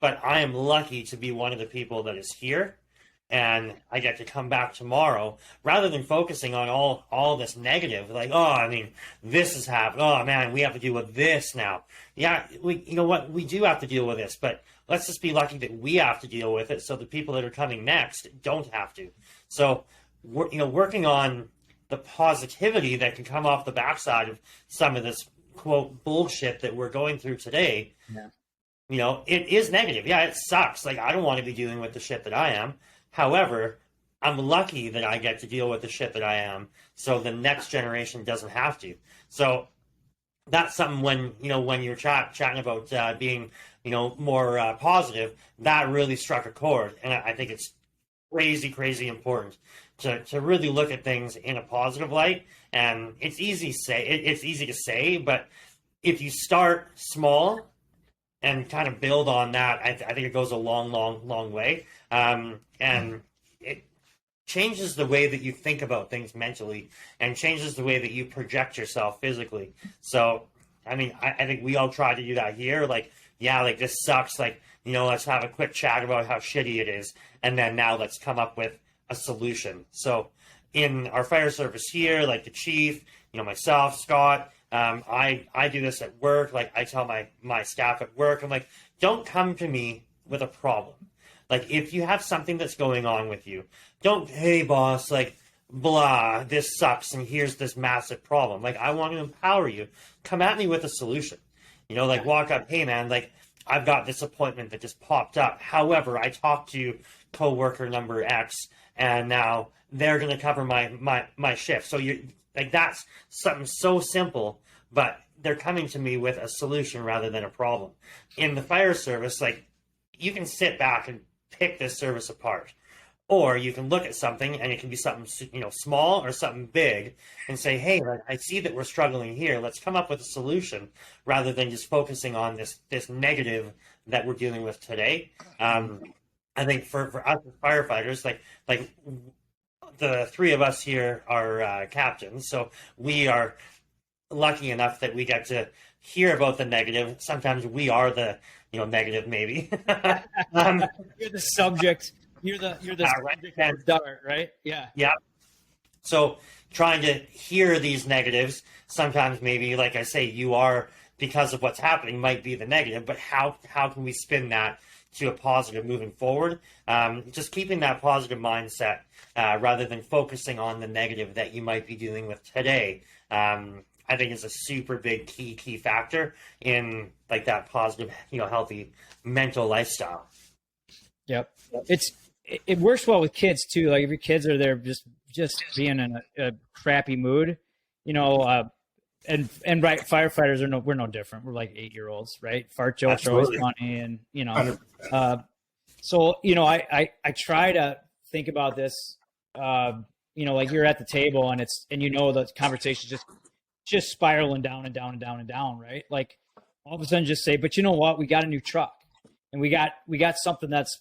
but I am lucky to be one of the people that is here. And I get to come back tomorrow rather than focusing on all this negative. Like, oh, I mean, this has happened. Oh, man, we have to deal with this now. Yeah, you know what? We do have to deal with this, but let's just be lucky that we have to deal with it so the people that are coming next don't have to. So, you know, working on the positivity that can come off the backside of some of this, quote, bullshit that we're going through today, you know, it is negative. Yeah, it sucks. Like, I don't want to be dealing with the shit that I am. However, I'm lucky that I get to deal with the shit that I am, so the next generation doesn't have to. So that's something when, you know, when you're chatting about being, you know, more positive, that really struck a chord. And I think it's crazy important to really look at things in a positive light. And it's easy to say, but if you start small and kind of build on that, I think it goes a long way. And it changes the way that you think about things mentally and changes the way that you project yourself physically. So, I mean, I think we all try to do that here. Like, yeah, like this sucks. Like, you know, let's have a quick chat about how shitty it is. And then now let's come up with a solution. So in our fire service here, like the chief, you know, myself, Scott, I do this at work. Like I tell my staff at work, I'm like, don't come to me with a problem. Like if you have something that's going on with you, don't, hey boss, like blah, this sucks and here's this massive problem. Like I want to empower you. Come at me with a solution. Like walk up, hey man, like I've got this appointment that just popped up. However, I talked to coworker number X and now they're going to cover my shift. So you like that's something so simple, but they're coming to me with a solution rather than a problem. In the fire service, like you can sit back and pick this service apart, or you can look at something and it can be something small or something big and say, hey, like, I see that we're struggling here. Let's come up with a solution rather than just focusing on this negative that we're dealing with today. I think for us as firefighters, like the three of us here are captains, so we are lucky enough that we get to hear about the negative. Sometimes we are the negative, maybe. You're the subject. You're the subject of the dart, right? Yeah. Yeah. So trying to hear these negatives, sometimes maybe, like I say, you are, because of what's happening, might be the negative, but how can we spin that to a positive moving forward? Just keeping that positive mindset rather than focusing on the negative that you might be dealing with today. I think is a super big key factor in like that positive, healthy mental lifestyle. Yep. It works well with kids too. Like if your kids are there just being in a crappy mood, and right, firefighters we're no different. We're like 8-year-olds, right? Fart jokes Absolutely. are always funny, and so I try to think about this, like you're at the table and the conversation just spiraling down and down and down and down, right? Like all of a sudden just say, but you know what? We got a new truck and we got something that's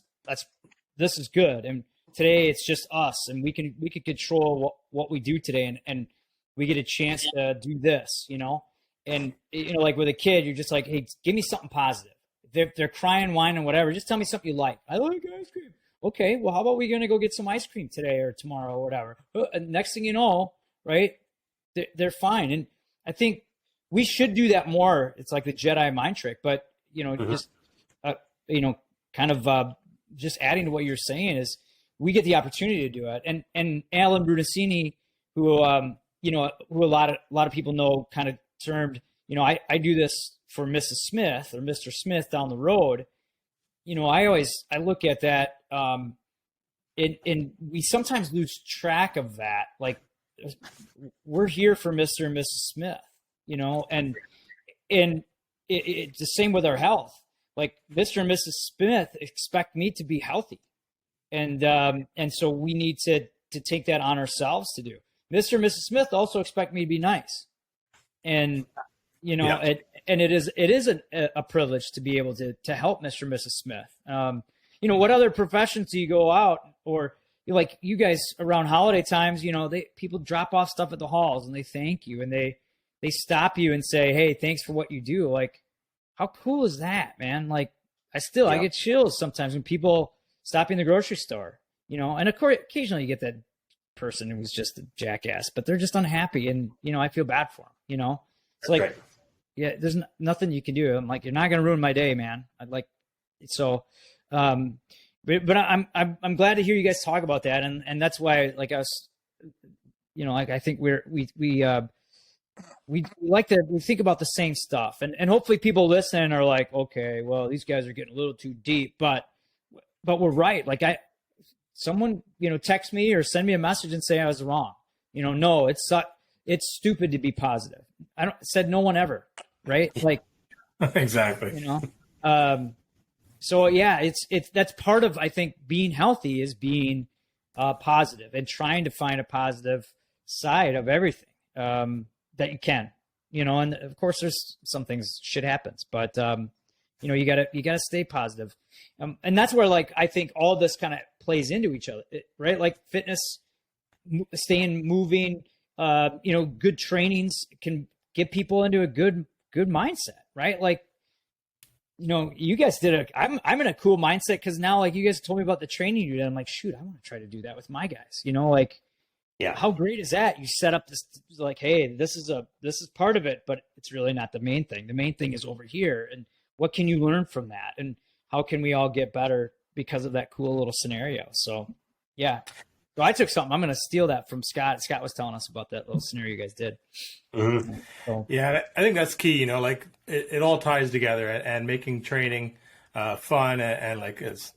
this is good. And today it's just us and we can control what we do today. And we get a chance to do this, and like with a kid, you're just like, hey, give me something positive. They're crying, whining, whatever. Just tell me something you like. I like ice cream. Okay. Well, how about we going to go get some ice cream today or tomorrow or whatever? And next thing you know, right, they're fine. And I think we should do that more. It's like the Jedi mind trick, but just kind of just adding to what you're saying is we get the opportunity to do it. And Alan Brunacini, who who a lot of people know, kind of termed, I do this for Mrs. Smith or Mr. Smith down the road. I look at that, and we sometimes lose track of that. Like we're here for Mr. and Mrs. Smith, and it's the same with our health. Like Mr. and Mrs. Smith expect me to be healthy. And so we need to take that on ourselves to do. Mr. and Mrs. Smith also expect me to be nice. And, it is a privilege to be able to help Mr. and Mrs. Smith. What other professions do you go out, or like you guys around holiday times, people drop off stuff at the halls and they thank you and they stop you and say, hey, thanks for what you do. Like, how cool is that, man? Like I get chills sometimes when people stop in the grocery store, and of course, occasionally you get that person who's just a jackass, but they're just unhappy. And, I feel bad for them, it's like, right. Yeah, there's nothing you can do. I'm like, you're not going to ruin my day, man. But I'm glad to hear you guys talk about that. And that's why, like us, I think we think about the same stuff, and hopefully people listen are like, okay, well, these guys are getting a little too deep, but we're right. Like someone, text me or send me a message and say I was wrong. No, it's stupid to be positive. Said no one ever, right? Like exactly. So yeah, it's that's part of, I think, being healthy is being positive and trying to find a positive side of everything that you can, and of course there's some things, shit happens, but you gotta stay positive. And that's where, like, I think all this kind of plays into each other, right? Like fitness, staying moving, good trainings can get people into a good mindset, right? Like, you guys I'm in a cool mindset because now, like, you guys told me about the training you did. I'm like, shoot, I want to try to do that with my guys, like, Yeah. how great is that? You set up this, like, hey, this is part of it, but it's really not the main thing. The main thing is over here. And what can you learn from that? And how can we all get better because of that cool little scenario? So yeah. So I took something. I'm going to steal that from Scott. Scott was telling us about that little scenario you guys did. Mm-hmm. So, Yeah, I think that's key. Like it all ties together, and making training fun and like as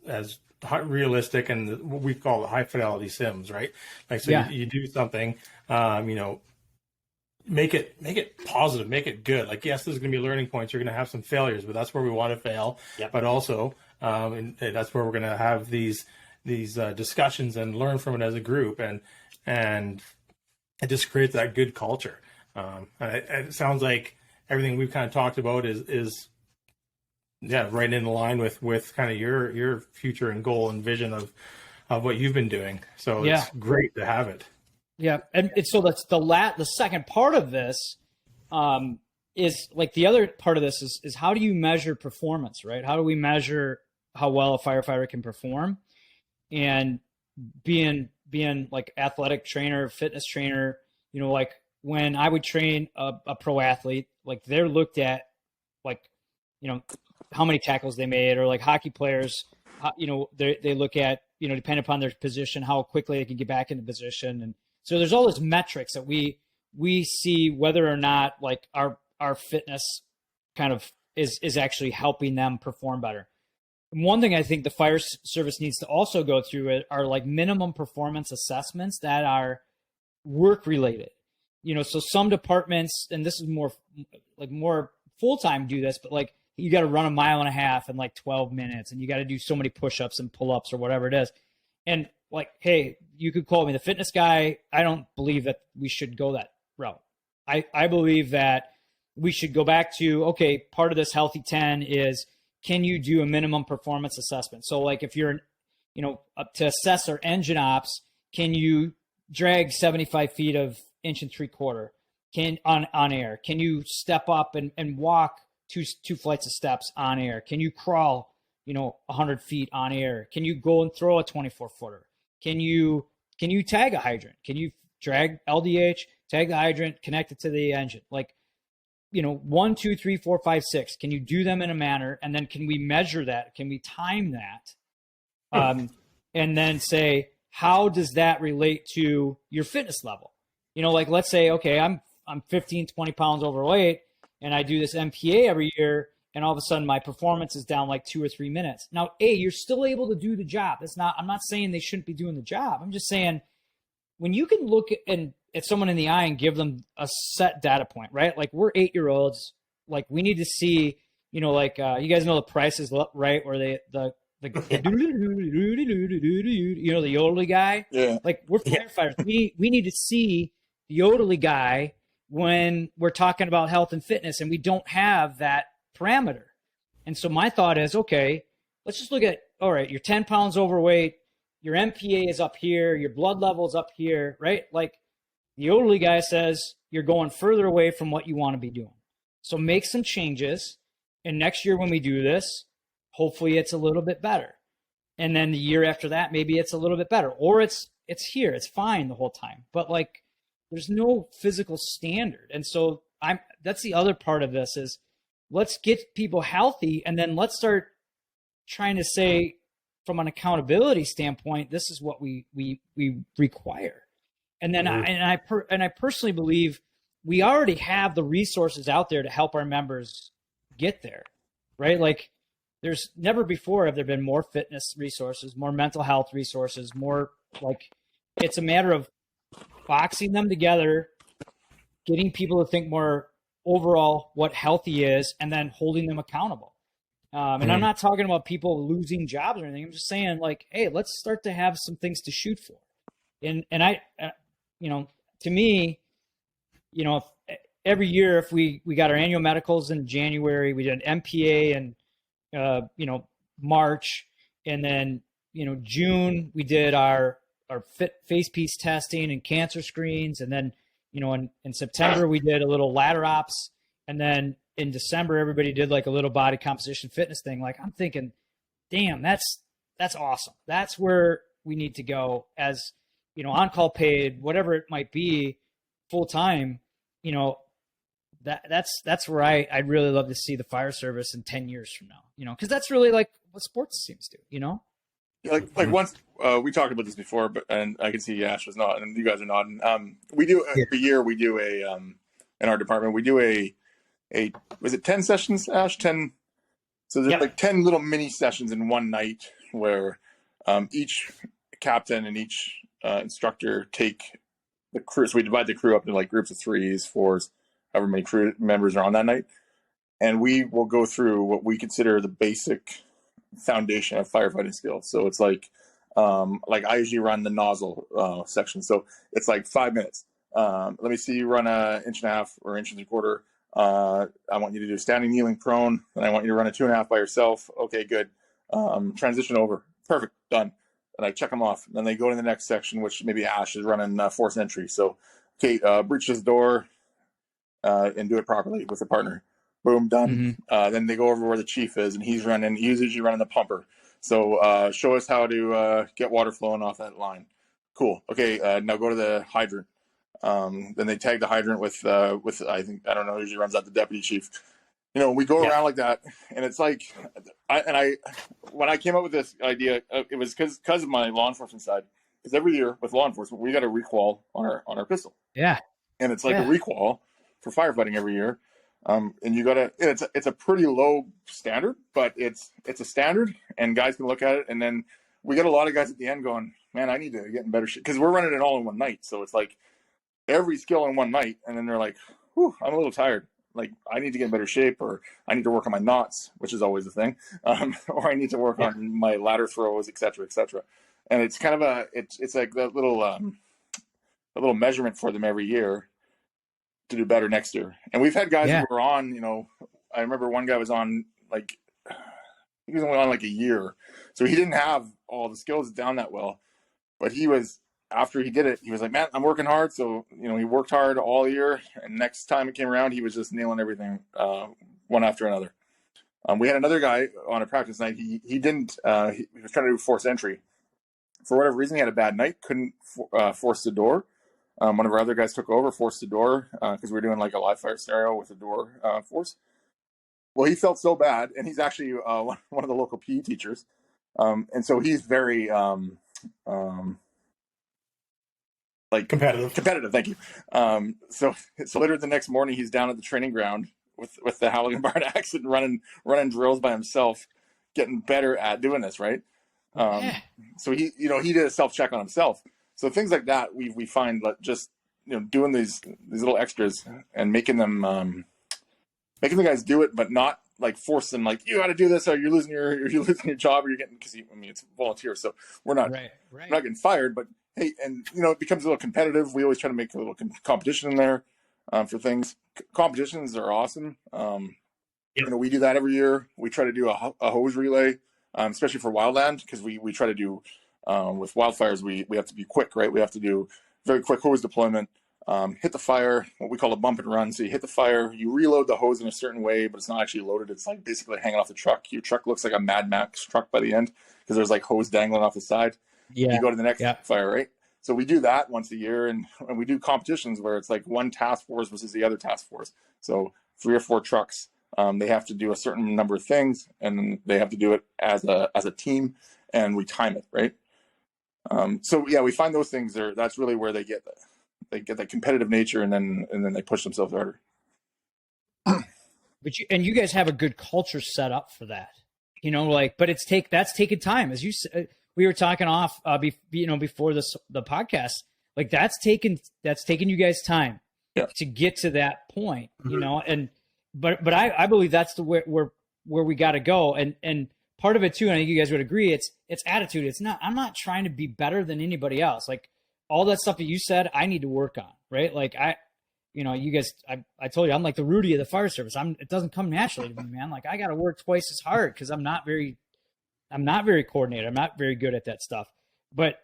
realistic, and what we call the high fidelity sims, right? Like, so Yeah. you do something, make it positive, make it good. Like, yes, there's going to be learning points. You're going to have some failures, but that's where we want to fail. Yep. But also, and that's where we're going to have these discussions and learn from it as a group, and it just creates that good culture. And it sounds like everything we've kind of talked about is right in line with kind of your future and goal and vision of what you've been doing. So Yeah. it's great to have it. Yeah, and so that's the second part of this is like the other part of this is how do you measure performance, right? How do we measure how well a firefighter can perform? And being like athletic trainer, fitness trainer, like when I would train a pro athlete, like they're looked at like, how many tackles they made, or like hockey players, they look at, depending upon their position, how quickly they can get back into position. And so there's all those metrics that we see whether or not like our fitness kind of is actually helping them perform better. And one thing I think the fire service needs to also go through are like minimum performance assessments that are work related. So some departments, and this is more full-time do this, but like you got to run 1.5 miles in like 12 minutes, and you got to do so many push-ups and pull-ups or whatever it is. And like, hey, you could call me the fitness guy. I don't believe that we should go that route. I believe that we should go back to, okay, part of this Healthy 10 is, can you do a minimum performance assessment? So like if you're, to assess our engine ops, can you drag 75 feet of 1 3/4 on air? Can you step up and walk two flights of steps on air? Can you crawl, 100 feet on air? Can you go and throw a 24-footer? Can you tag a hydrant? Can you drag LDH, tag the hydrant, connect it to the engine? Like, 1, 2, 3, 4, 5, 6. Can you do them in a manner? And then can we measure that? Can we time that? And then say, how does that relate to your fitness level? Like let's say, okay, I'm 15, 20 pounds overweight, and I do this MPA every year, and all of a sudden my performance is down like 2 or 3 minutes. Now, you're still able to do the job. I'm not saying they shouldn't be doing the job. I'm just saying when you can look at someone in the eye and give them a set data point, right? Like we're 8-year-olds. Like we need to see, you guys know The Price is Right, where the the yodely guy. Yeah. Like we're firefighters. We need to see the yodely guy when we're talking about health and fitness, and we don't have that parameter. And so my thought is, okay, let's just look at, all right, you're 10 pounds overweight, your MPA is up here, your blood level is up here, right? Like the yodely guy says you're going further away from what you want to be doing. So make some changes. And next year when we do this, hopefully it's a little bit better. And then the year after that, maybe it's a little bit better, or it's here, it's fine the whole time. But like, there's no physical standard. And so that's the other part of this is let's get people healthy, and then let's start trying to say from an accountability standpoint, this is what we require. And then I personally believe we already have the resources out there to help our members get there, right? Like there's never before have there been more fitness resources, more mental health resources, more like it's a matter of boxing them together, getting people to think more overall what healthy is, and then holding them accountable. And I'm not talking about people losing jobs or anything. I'm just saying like, hey, let's start to have some things to shoot for. And I, to me, every year, if we got our annual medicals in January, we did an MPA in, March, and then, June, we did our face piece testing and cancer screens. And then, in September, we did a little ladder ops. And then in December, everybody did like a little body composition fitness thing. Like I'm thinking, damn, that's awesome. That's where we need to go as on-call paid, whatever it might be, full time, that's where I'd really love to see the fire service in 10 years from now, because that's really like what sports seems to, Like once we talked about this before, and I can see Ash was nodding, and you guys are nodding. We do every year. We do a in our department. We do a was it 10 sessions, Ash? 10. So there's like 10 little mini sessions in one night where each captain and each instructor take the crew. So we divide the crew up into like groups of 3s, 4s, however many crew members are on that night, and we will go through what we consider the basic foundation of firefighting skills. So it's like I usually run the nozzle section. So it's like 5 minutes. Let me see you run a 1.5 inches or 1.75 inches. I want you to do standing, kneeling, prone. Then I want you to run a 2.5 by yourself. Okay, good. Transition over. Perfect. Done. And I check them off. Then they go to the next section, which maybe Ash is running force entry. So, okay, breach this door and do it properly with a partner. Boom, done. Then they go over where the chief is, and he's usually running the pumper. So show us how to get water flowing off that line. Cool. Okay, now go to the hydrant. Then they tag the hydrant with I don't know, usually runs out the deputy chief. We go around like that, and it's like, when I came up with this idea, it was because of my law enforcement side. Because every year with law enforcement, we got a requal on our pistol. Yeah. And it's like a requal for firefighting every year. And you gotta, it's a pretty low standard, but it's a standard, and guys can look at it. And then we get a lot of guys at the end going, man, I need to get in better shape, because we're running it all in one night. So it's like every skill in one night. And then they're like, whew, I'm a little tired. Like, I need to get in better shape, or I need to work on my knots, which is always the thing. Or I need to work on my ladder throws, et cetera, et cetera. And it's kind of it's like that little measurement for them every year to do better next year. And we've had guys who were on, I remember one guy was on he was only on like a year. So he didn't have all the skills down that well, but after he did it, he was like, man, I'm working hard. So, he worked hard all year, and next time it came around, he was just nailing everything one after another. We had another guy on a practice night. He didn't, he was trying to do force entry. For whatever reason, he had a bad night, couldn't force the door. One of our other guys took over, forced the door, because we were doing like a live fire scenario with the door force. Well, he felt so bad, and he's actually one of the local PE teachers. And so he's very competitive. Thank you. So later the next morning, he's down at the training ground with the Howling Barn axe and running drills by himself, getting better at doing this. Right. So he did a self check on himself. So things like that, we find that just, doing these little extras and making the guys do it, but not like force them, like, you got to do this or you're losing your job, or you're getting, because it's volunteer. So we're not not getting fired, but hey, and it becomes a little competitive. We always try to make a little competition in there for things. Competitions are awesome. We do that every year. We try to do a hose relay, especially for wildland, because we try to do with wildfires. We have to be quick, right? We have to do very quick hose deployment. Hit the fire, what we call a bump and run. So you hit the fire, you reload the hose in a certain way, but it's not actually loaded. It's like basically hanging off the truck. Your truck looks like a Mad Max truck by the end, because there's like hose dangling off the side. You go to the next fire, right? So we do that once a year, and we do competitions where it's like one task force versus the other task force. So 3 or 4 trucks, they have to do a certain number of things, and they have to do it as a team, and we time it, right? So yeah, we find those things there. That's really where they get that competitive nature, and then they push themselves harder. But you guys have a good culture set up for that, but that's taken time, as you said. We were talking off, before the podcast. Like that's taken you guys time to get to that point, And but I believe that's the where we got to go, and part of it too. And I think you guys would agree. It's attitude. It's not. I'm not trying to be better than anybody else. Like all that stuff that you said, I need to work on. Right? Like you guys. I told you I'm like the Rudy of the fire service. It doesn't come naturally to me, man. Like I got to work twice as hard because I'm not very coordinated. I'm not very good at that stuff. But,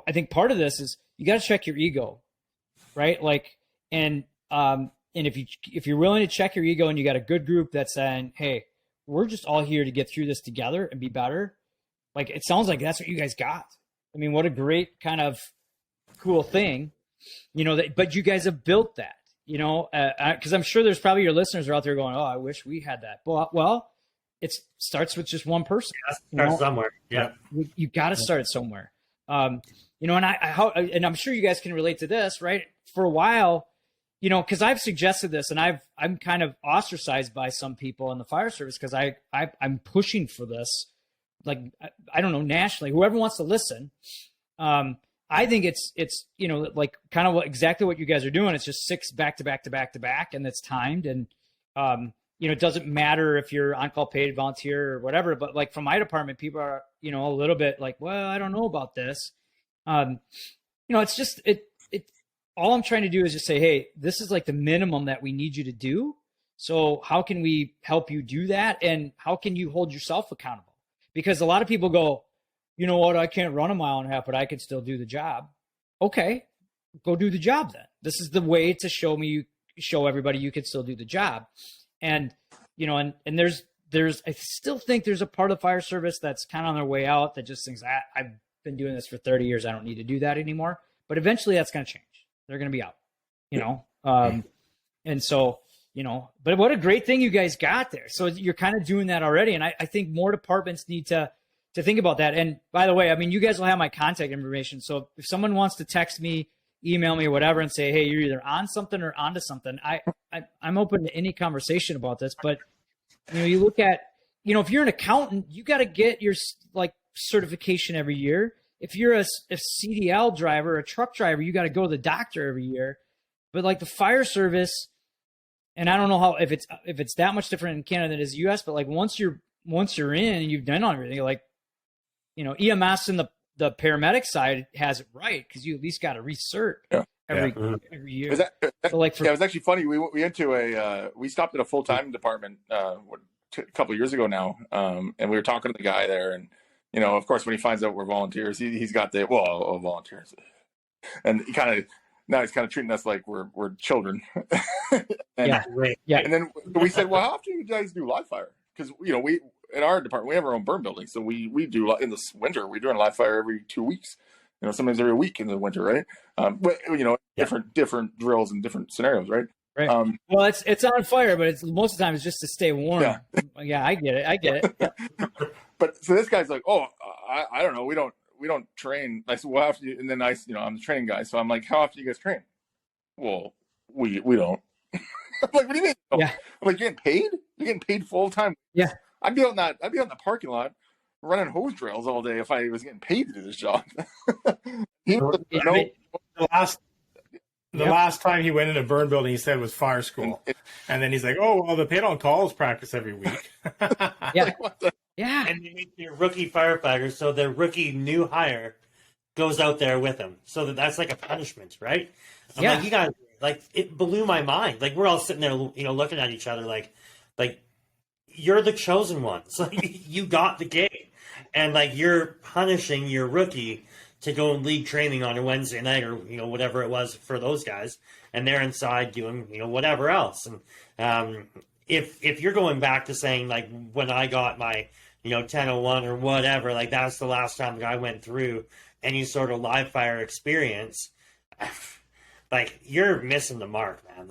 I think part of this is you got to check your ego, right? Like, and if you're willing to check your ego and you got a good group that's saying, hey, we're just all here to get through this together and be better. Like, it sounds like that's what you guys got. I mean, what a great kind of cool thing, but you guys have built that, because I'm sure there's probably your listeners are out there going, oh, I wish we had that. Well, it starts with just one person. Start somewhere. Yeah. You got to start somewhere. And and I'm sure you guys can relate to this, right? For a while, because I've suggested this, and I'm kind of ostracized by some people in the fire service because I'm pushing for this, like I don't know, nationally. Whoever wants to listen, I think it's like kind of exactly what you guys are doing. It's just 6 back to back to back to back, and it's timed, and it doesn't matter if you're on-call paid, volunteer, or whatever. But like from my department, people are a little bit like, well, I don't know about this. It's just it. All I'm trying to do is just say, hey, this is like the minimum that we need you to do. So how can we help you do that? And how can you hold yourself accountable? Because a lot of people go, you know what, I can't run a mile and a half, but I can still do the job. Okay, go do the job then. This is the way to show everybody you can still do the job. And, and there's I still think there's a part of the fire service that's kind of on their way out that just thinks, I've been doing this for 30 years. I don't need to do that anymore. But eventually that's going to change. They're going to be out, and so, but what a great thing you guys got there. So you're kind of doing that already. And I think more departments need to think about that. And by the way, I mean, you guys will have my contact information. So if someone wants to text me, email me or whatever, and say, hey, you're either on something or onto something, I'm open to any conversation about this. But, you look at, if you're an accountant, you got to get your certification every year. If you're a CDL driver, a truck driver, you got to go to the doctor every year. But like the fire service, and I don't know how if it's that much different in Canada than it is US, but like once you're in and you've done everything, like EMS and the paramedic side has it right because you at least got to recert every year. It was actually funny. We went to we stopped at a full-time department a couple of years ago now, and we were talking to the guy there, and of course, when he finds out we're volunteers, he's got volunteers, and he's kind of treating us like we're children. And then we said, well, how often do you guys do live fire? Because we in our department we have our own burn building, so we do in the winter we're doing live fire every 2 weeks. Sometimes every week in the winter, right? But different drills and different scenarios, right? Right. Well, it's on fire, but most of the time it's just to stay warm. Yeah, I get it. Yeah. But so this guy's like, oh, I don't know. We don't train. I said, well, how often and then I'm the training guy. So I'm like, how often do you guys train? Well, we don't. I'm like, what do you mean? Yeah. I'm like, you're getting paid? You're getting paid full time? Yeah. I'd be on the parking lot running hose drills all day if I was getting paid to do this job. The last time he went in a burn building, he said was fire school. And then he's like, oh, well, the paid on calls practice every week. Yeah. Yeah. And they make their rookie firefighters, so their rookie new hire goes out there with them. So that's like a punishment, right? I'm like, you guys, it blew my mind. Like, we're all sitting there, looking at each other like you're the chosen ones. Like, you got the gig. And, you're punishing your rookie to go in league training on a Wednesday night or, whatever it was for those guys. And they're inside doing, whatever else. And if you're going back to saying, when I got my, 1001 or whatever, that's the last time that I went through any sort of live fire experience, you're missing the mark, man.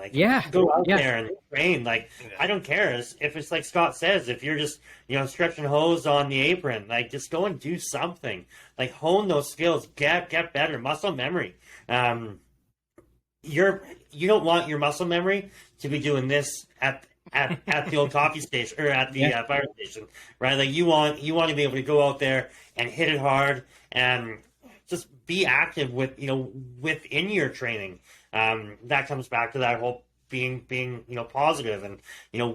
Go out there and train. I don't care if it's like Scott says, if you're just, stretching hose on the apron, just go and do something. Hone those skills, get better, muscle memory. You don't want your muscle memory to be doing this at the old coffee station or at the fire station, right? You want to be able to go out there and hit it hard and just be active within your training. That comes back to that whole being positive and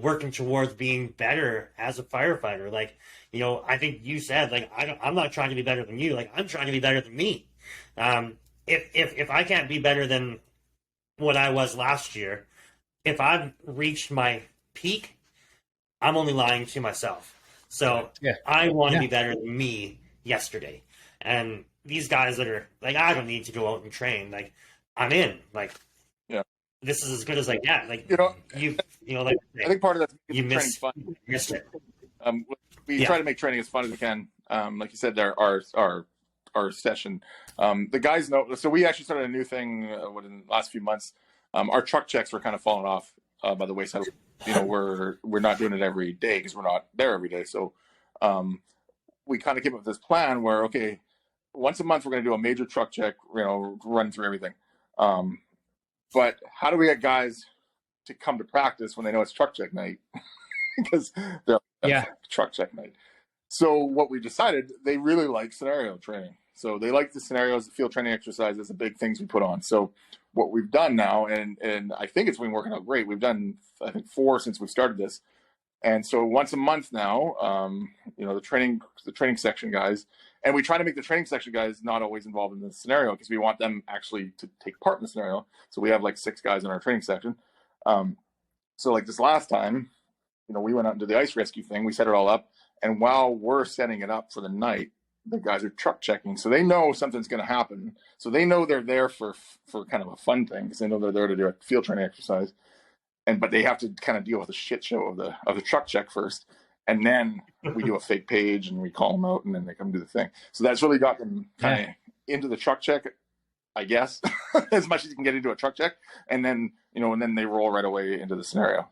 working towards being better as a firefighter. I think you said I'm not trying to be better than you. I'm trying to be better than me. If I can't be better than what I was last year, if I've reached my peak, I'm only lying to myself. So I want to be better than me yesterday. And these guys that are I don't need to go out and train. I'm in. This is as good as I get. I think part of that you missed it. We try to make training as fun as we can. Like you said, our our session. The guys know. So we actually started a new thing in the last few months. Our truck checks were kind of falling off by the wayside. You know, we're not doing it every day because we're not there every day. So we kind of came up with this plan where, okay, once a month we're going to do a major truck check. You know, run through everything. But how do we get guys to come to practice when they know it's truck check night? Because they're truck check night. So what we decided, they really like scenario training. So they like the scenarios, the field training exercises, the big things we put on. So what we've done now, and I think it's been working out great. We've done, I think, 4 since we started this. And so once a month now, you know, the training section guys, and we try to make the training section guys not always involved in the scenario because we want them actually to take part in the scenario. So we have like 6 guys in our training section. So like this last time, you know, we went out and did the ice rescue thing. We set it all up. And while we're setting it up for the night, the guys are truck checking. So they know something's going to happen. So they know they're there for kind of a fun thing because they know they're there to do a field training exercise. But they have to kind of deal with the shit show of the truck check first. And then we do a fake page and we call them out and then they come do the thing. So that's really got them kind of into the truck check, I guess, as much as you can get into a truck check. And then, you know, and then they roll right away into the scenario.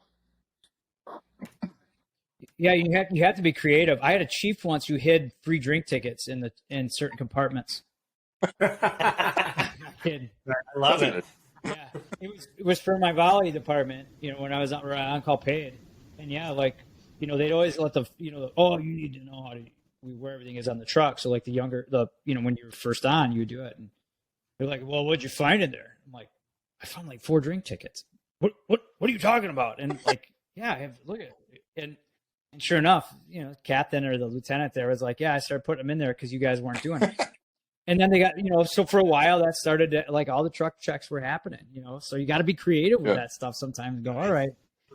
Yeah, you have to be creative. I had a chief once who hid free drink tickets in certain compartments. I love it. Yeah, it was for my volley department. You know, when I was on call paid, and yeah, like, you know, they'd always let you you need to know how to where everything is on the truck. So like when you were first on, you would do it, and they're like, well, what'd you find in there? I'm like, I found like 4 drink tickets. What are you talking about? And like, yeah, I have look at it. And sure enough, you know, captain or the lieutenant there was like, yeah, I started putting them in there because you guys weren't doing it. And then they got, you know, so for a while that started to, like all the truck checks were happening, you know, so you got to be creative with that stuff sometimes and go, all right,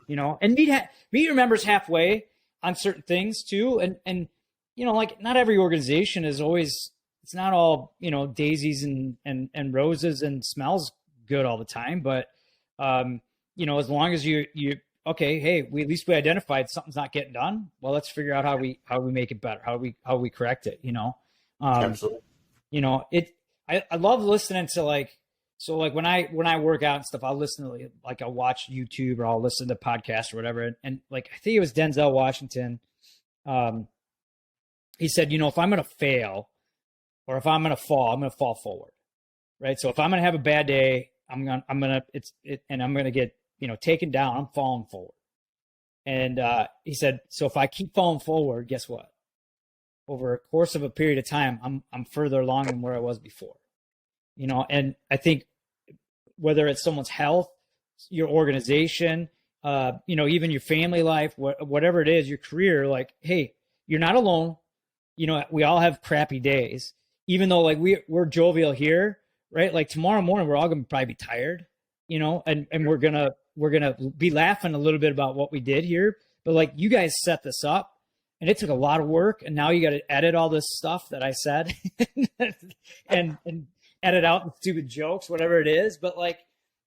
you know, and meet your members halfway on certain things too. And, you know, like not every organization is always, it's not all, you know, daisies and roses and smells good all the time. But, you know, as long as you, okay, hey, at least we identified something's not getting done. Well, let's figure out how we make it better, how we correct it, you know? Absolutely. You know, I love listening to like, so like when I work out and stuff, I'll listen to like I'll watch YouTube or I'll listen to podcasts or whatever. And like, I think it was Denzel Washington. He said, you know, if I'm going to fail or if I'm going to fall, I'm going to fall forward. Right. So if I'm going to have a bad day, I'm going to get, you know, taken down, I'm falling forward. And he said, so if I keep falling forward, guess what? Over a course of a period of time, I'm further along than where I was before. You know, and I think whether it's someone's health, your organization, you know, even your family life, whatever it is, your career, like, hey, you're not alone. You know, we all have crappy days, even though like we're jovial here, right? Like tomorrow morning, we're all going to probably be tired, you know, and we're going to be laughing a little bit about what we did here. But like you guys set this up and it took a lot of work. And now you got to edit all this stuff that I said and edit out the stupid jokes, whatever it is. But like,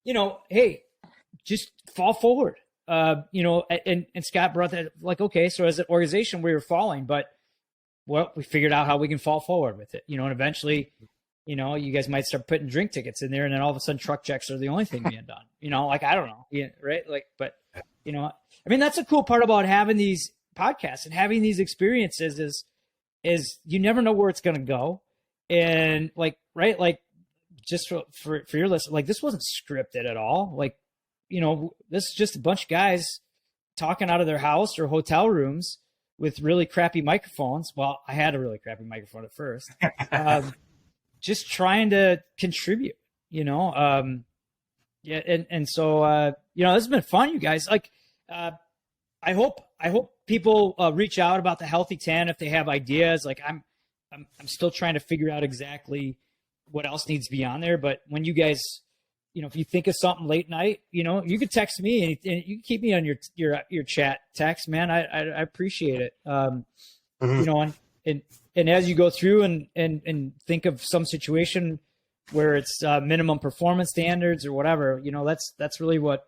you know, hey, just fall forward. You know, and Scott brought that like, okay, so as an organization, we were falling, but well, we figured out how we can fall forward with it, you know, and eventually, you know, you guys might start putting drink tickets in there and then all of a sudden truck checks are the only thing being done, you know, like, I don't know. Yeah. Right. Like, but you know, I mean, that's a cool part about having these podcasts and having these experiences is you never know where it's going to go. And like, right. Like just for your list, like this wasn't scripted at all. Like, you know, this is just a bunch of guys talking out of their house or hotel rooms with really crappy microphones. Well, I had a really crappy microphone at first. Just trying to contribute, you know? Yeah. And so, you know, this has been fun, you guys. Like, I hope people reach out about the Healthy 10 if they have ideas. Like I'm still trying to figure out exactly what else needs to be on there. But when you guys, you know, if you think of something late night, you know, you could text me and you can keep me on your chat text, man. I appreciate it. You know, and as you go through and think of some situation where it's minimum performance standards or whatever, you know, that's really what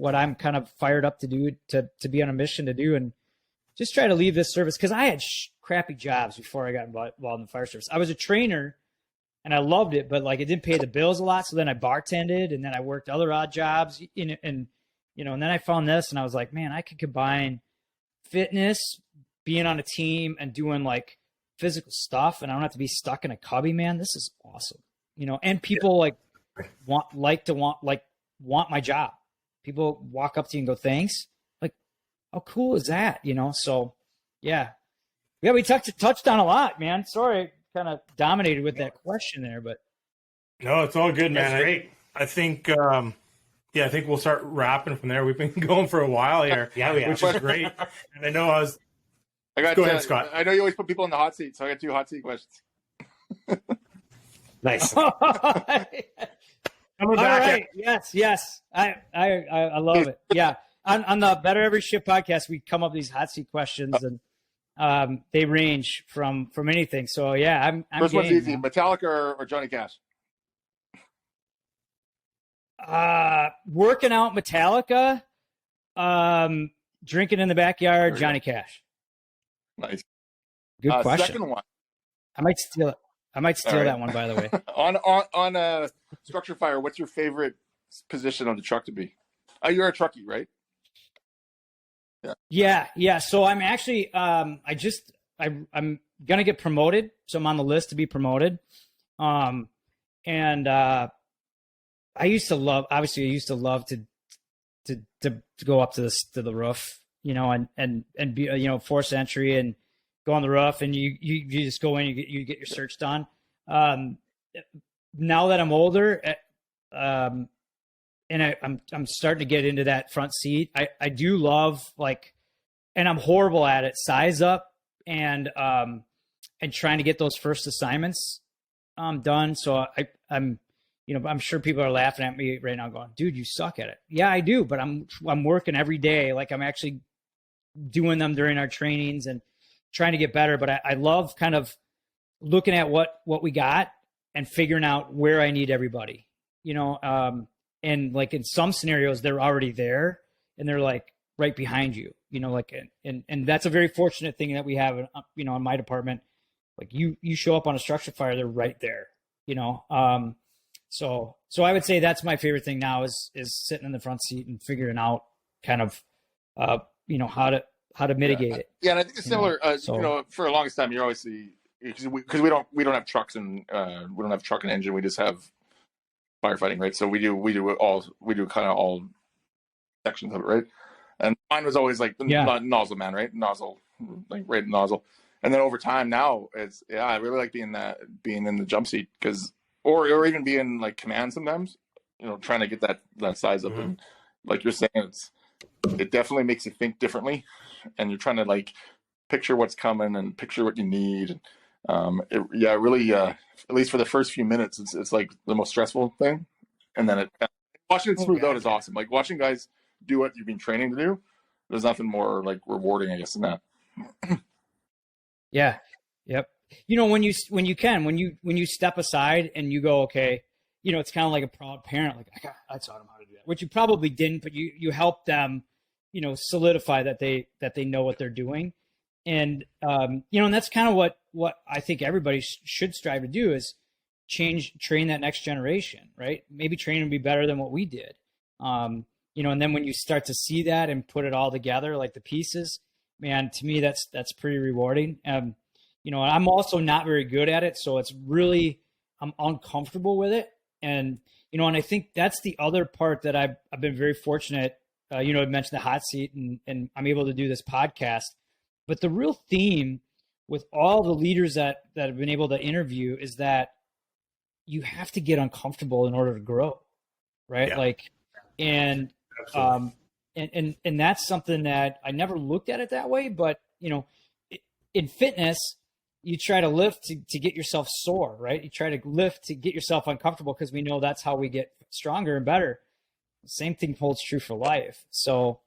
I'm kind of fired up to do, to be on a mission to do, and just try to leave this service. Cause I had crappy jobs before I got involved in the fire service. I was a trainer and I loved it, but like it didn't pay the bills a lot. So then I bartended, and then I worked other odd jobs, and then I found this, and I was like, man, I could combine fitness, being on a team, and doing like physical stuff, and I don't have to be stuck in a cubby, man. This is awesome, and people want my job. People walk up to you and go, thanks. Like, how cool is that? So yeah, we touched on a lot, man. Sorry, kind of dominated with that question there, but No, it's all good, man. That's great. I think, I think we'll start wrapping from there. We've been going for a while here, Yeah, we have. which is great. And I know I Go ahead, Scott. I know you always put people in the hot seat, so I got 2 hot seat questions. Nice. all coming back. right. Yes. I love it. Yeah. On the Better Every Shift podcast, we come up with these hot seat questions, and they range from anything. So yeah, I'm First one's game, easy: man. Metallica or Johnny Cash? Working out Metallica, drinking in the backyard, Johnny Cash. Nice. Good question. Second one. I might steal it. I might steal All right. that one, by the way. on structure fire, what's your favorite position on the truck to be? You're a truckie, right? Yeah. So I'm actually, I'm gonna get promoted. So I'm on the list to be promoted. I used to love to go up to the roof, and be, force entry and go on the roof, and you just go in, you get your search done. Now that I'm older, and I'm starting to get into that front seat. I do love, and I'm horrible at it, size up and trying to get those first assignments done. So I'm sure people are laughing at me right now going, dude, you suck at it. Yeah, I do, but I'm working every day. Like, I'm actually doing them during our trainings and trying to get better. But I love kind of looking at what we got and figuring out where I need everybody, and like in some scenarios, they're already there and they're like right behind you, and that's a very fortunate thing that we have, in my department. Like you show up on a structure fire, they're right there, So I would say that's my favorite thing now is sitting in the front seat and figuring out kind of, how to mitigate it. Yeah, and I think it's similar. For the longest time, you're obviously because we don't have trucks and we don't have truck and engine. We just have firefighting, right? So we do kind of all sections of it, right? And mine was always like the nozzle man, right? Nozzle, like right nozzle. And then over time now, I really like being in the jump seat or even being like command sometimes, trying to get that size up. And like you're saying, it definitely makes you think differently, and you're trying to like picture what's coming and picture what you need. Really, at least for the first few minutes, it's like the most stressful thing. And then watching it smooth out is awesome. Like watching guys do what you've been training to do. There's nothing more like rewarding, I guess, than that. Yeah. Yep. When you step aside and you go, okay, it's kind of like a proud parent. Like I taught them how to do that, which you probably didn't, but you help them, solidify that they know what they're doing. And, and that's kind of what I think everybody should strive to do is train that next generation, right? Maybe train them to be better than what we did. And then when you start to see that and put it all together, like the pieces, man, to me, that's pretty rewarding. And I'm also not very good at it. So it's really, I'm uncomfortable with it. And, and I think that's the other part that I've been very fortunate. I mentioned the hot seat and I'm able to do this podcast, but the real theme with all the leaders that have been able to interview is that you have to get uncomfortable in order to grow. Right. Yeah. And that's something that I never looked at it that way, but in fitness, you try to lift to get yourself sore, right? You try to lift to get yourself uncomfortable because we know that's how we get stronger and better. The same thing holds true for life. So,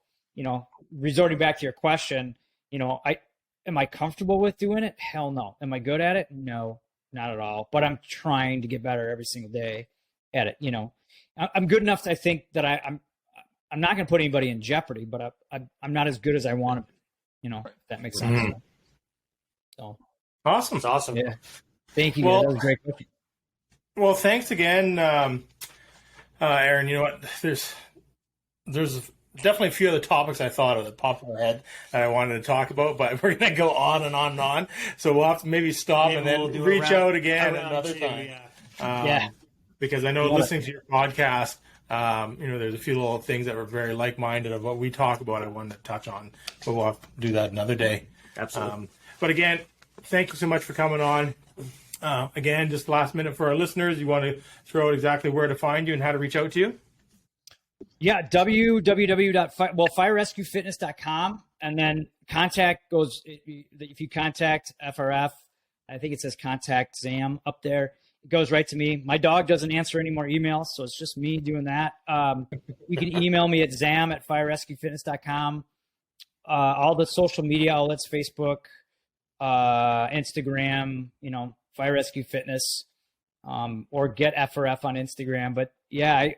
resorting back to your question, am I comfortable with doing it? Hell no. Am I good at it? No, not at all. But I'm trying to get better every single day at it. I'm good enough to think that I'm not going to put anybody in jeopardy, but I'm not as good as I want to be, if that makes sense. Mm-hmm. So awesome. It's awesome. Yeah. Thank you. Well, that was a great question. Well, thanks again, Aaron. You know what? There's definitely a few other topics I thought of that popped in my head that I wanted to talk about, but we're going to go on and on and on. So we'll have to maybe stop Maybe and then we'll do reach out again around another two, time. yeah. Yeah. Because I know Love listening to your podcast, there's a few little things that were very like-minded of what we talk about I wanted to touch on, but we'll have to do that another day. Absolutely. But again, thank you so much for coming on. Again, just last minute for our listeners, you want to throw out exactly where to find you and how to reach out to you? Yeah, www.firerescuefitness.com, and then contact goes, if you contact FRF, I think it says contact Zam up there. It goes right to me. My dog doesn't answer any more emails, so it's just me doing that. You can email me at zam@firerescuefitness.com. All the social media outlets, Facebook, Instagram, Fire Rescue Fitness, or get FRF on Instagram. But yeah,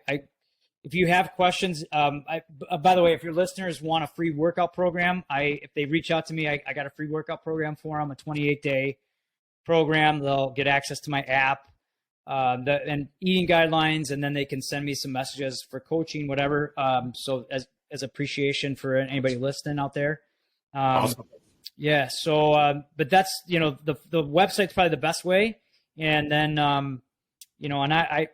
if you have questions, by the way, if your listeners want a free workout program, if they reach out to me, I got a free workout program for them, a 28-day program. They'll get access to my app, and eating guidelines, and then they can send me some messages for coaching, whatever. So as appreciation for anybody listening out there. Awesome. Yeah. So, but that's, the website's probably the best way. And then, and I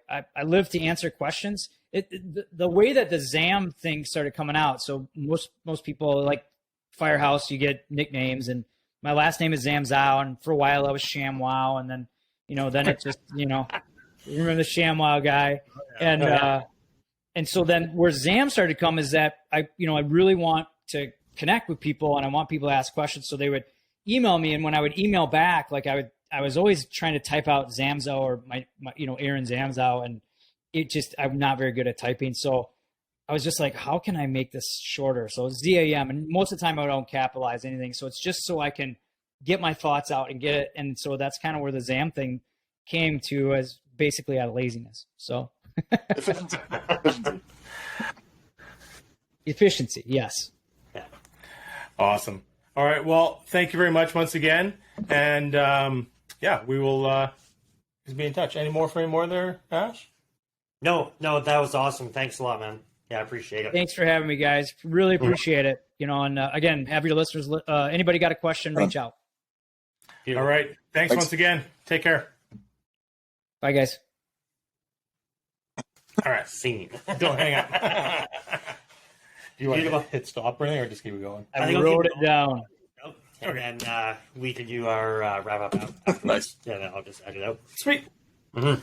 live to answer questions. The way that the Zam thing started coming out. So most people, like Firehouse, you get nicknames, and my last name is Zamzow. And for a while I was ShamWow. And then, then it just, remember the ShamWow guy. And so then where Zam started to come is that I really want to connect with people, and I want people to ask questions. So they would email me, and when I would email back, like I was always trying to type out Zamzow or my Aaron Zamzow, and I'm not very good at typing. So I was just like, how can I make this shorter? So ZAM, and most of the time I don't capitalize anything. So it's just so I can get my thoughts out and get it. And so that's kind of where the Zam thing came to, as basically out of laziness. So efficiency, yes. Awesome. All right. Well, thank you very much once again. And we will be in touch. Any more there, Ash? No, that was awesome. Thanks a lot, man. Yeah, I appreciate it. Thanks for having me, guys. Really appreciate it. And again, have your listeners, anybody got a question, reach out. All right. Thanks once again. Take care. Bye, guys. All right. Scene. Don't hang up. Do you want to hit stop or anything, or just keep it going? I wrote it down. And then we can do our wrap up. Nice. Yeah, then I'll just edit out. Sweet. Mm-hmm.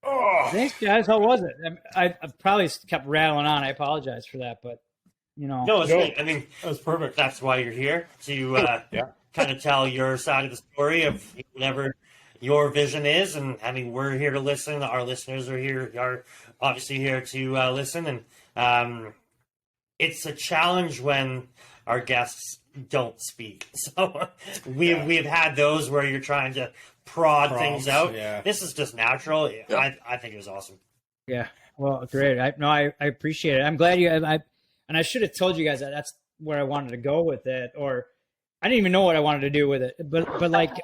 Oh. Thanks, guys. How was it? I probably kept rattling on. I apologize for that, but No, it's great. I mean, that was perfect. That's why you're here, to kind of tell your side of the story of whatever your vision is. And we're here to listen. Our listeners are obviously here to listen. And it's a challenge when our guests don't speak. So we've had those where you're trying to prod things out. Yeah. This is just natural. Yeah. I think it was awesome. Yeah. Well, great. I appreciate it. I'm glad and I should have told you guys that that's where I wanted to go with it, or I didn't even know what I wanted to do with it. But like,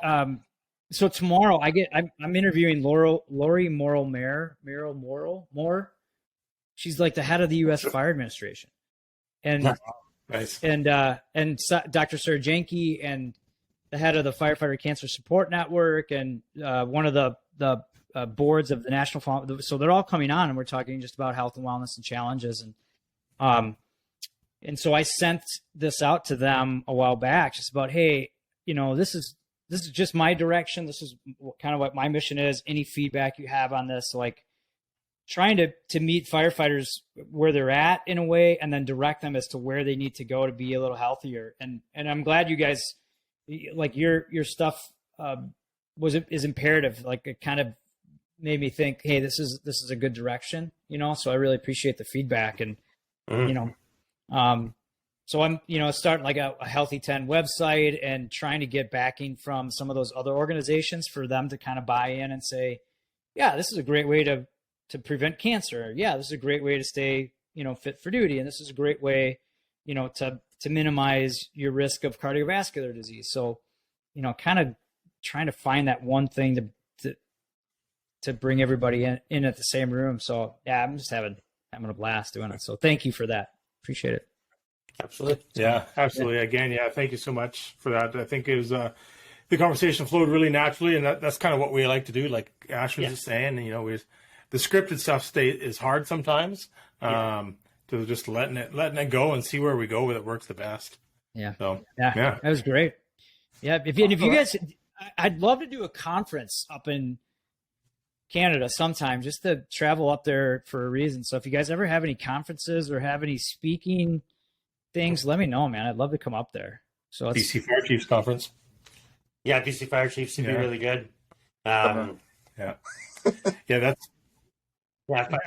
so tomorrow I'm interviewing Lori Moore. She's like the head of the U.S. Fire Administration. And nice. And Dr. Sarjanki, and the head of the Firefighter Cancer Support Network, and one of the boards of the National Fall. So they're all coming on, and we're talking just about health and wellness and challenges. And so I sent this out to them a while back, just about, hey, this is just my direction. This is kind of what my mission is. Any feedback you have on this, like, trying to meet firefighters where they're at in a way, and then direct them as to where they need to go to be a little healthier. And I'm glad you guys, like, your stuff is imperative. Like, it kind of made me think, hey, this is a good direction, so I really appreciate the feedback. And, so I'm, starting like a Healthy 10 website, and trying to get backing from some of those other organizations for them to kind of buy in and say, yeah, this is a great way to prevent cancer. Yeah, this is a great way to stay, fit for duty. And this is a great way, to minimize your risk of cardiovascular disease. So, kind of trying to find that one thing to bring everybody in at the same room. So yeah, I'm just having a blast doing it. So thank you for that. Appreciate it. Absolutely. Yeah, absolutely. Yeah. Again, yeah, thank you so much for that. I think it was the conversation flowed really naturally, and that's kind of what we like to do. Like Ash was just saying, the scripted stuff is hard sometimes. To just letting it go and see where we go with it works the best. Yeah. So yeah, that was great. Yeah, if you guys, I'd love to do a conference up in Canada sometime, just to travel up there for a reason. So if you guys ever have any conferences or have any speaking things, let me know, man. I'd love to come up there. So it's BC Fire Chiefs Conference. Yeah, BC Fire Chiefs would be really good. Yeah, that's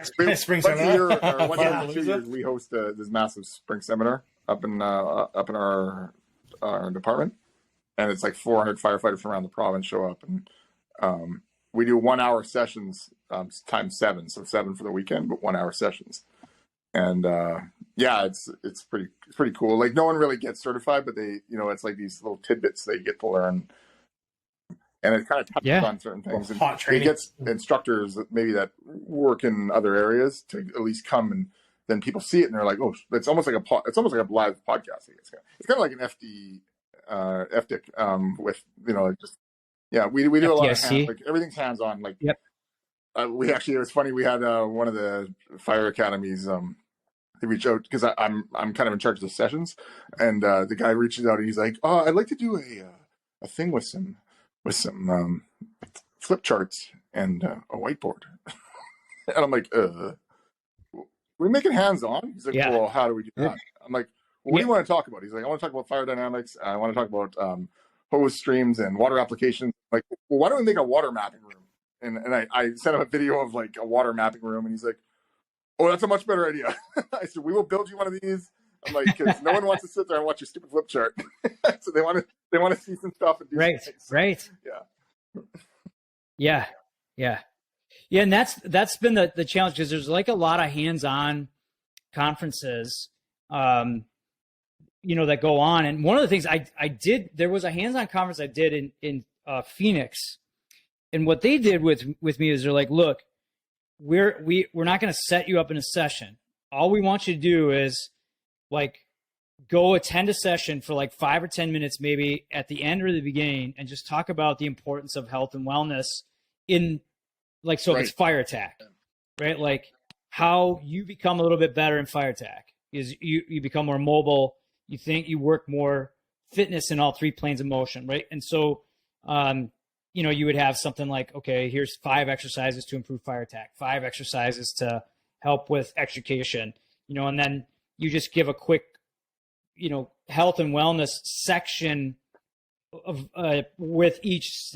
spring once a seminar. year, or once every 2 years, we host this massive spring seminar up in our department, and it's like 400 firefighters from around the province show up, and we do 1 hour sessions times 7, so 7 for the weekend, but 1 hour sessions, and it's pretty cool. Like no one really gets certified, but they it's like these little tidbits they get to learn. And it kind of touches on certain things. And it gets instructors maybe that work in other areas to at least come, and then people see it and they're like, "Oh, it's almost like a live podcast." It's kind of like an FDIC with we do a lot of everything's hands on. Like we actually, it was funny. We had one of the fire academies. They reach out because I'm kind of in charge of the sessions, and the guy reaches out and he's like, "Oh, I'd like to do a thing with some flip charts and a whiteboard." And I'm like, we make it hands-on? He's like, well, how do we do that? I'm like, well, what do you want to talk about? He's like, I want to talk about fire dynamics. I want to talk about hose streams and water applications. Like, well, why don't we make a water mapping room? And I sent him a video of like a water mapping room, and he's like, oh, that's a much better idea. I said, we will build you one of these. I'm like, because no one wants to sit there and watch your stupid flip chart. So they want to see some stuff and do right. Yeah. And that's been the challenge, because there's like a lot of hands-on conferences, that go on. And one of the things I did, there was a hands-on conference I did in Phoenix, and what they did with me is they're like, look, we're not going to set you up in a session. All we want you to do is like go attend a session for like 5 or 10 minutes, maybe at the end or the beginning, and just talk about the importance of health and wellness in like, so if it's fire attack, right? Like how you become a little bit better in fire attack is you become more mobile. You think you work more fitness in all 3 planes of motion. Right. And so, you would have something like, okay, here's 5 exercises to improve fire attack, 5 exercises to help with extrication, and then you just give a quick, health and wellness section of with each,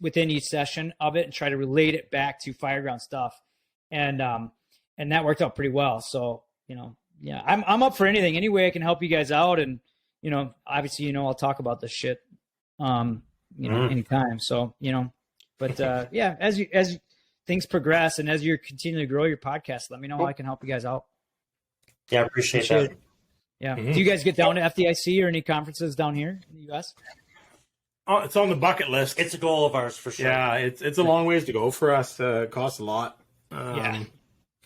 within each session of it, and try to relate it back to fireground stuff, and that worked out pretty well. So I'm up for anything, any way I can help you guys out, and obviously I'll talk about this shit, anytime. So but as things progress and as you're continuing to grow your podcast, let me know how I can help you guys out. Yeah, I appreciate that. It. Yeah. Do you guys get down to FDIC or any conferences down here in the U.S.? Oh, it's on the bucket list. It's a goal of ours for sure. Yeah, it's a long ways to go for us. It costs a lot.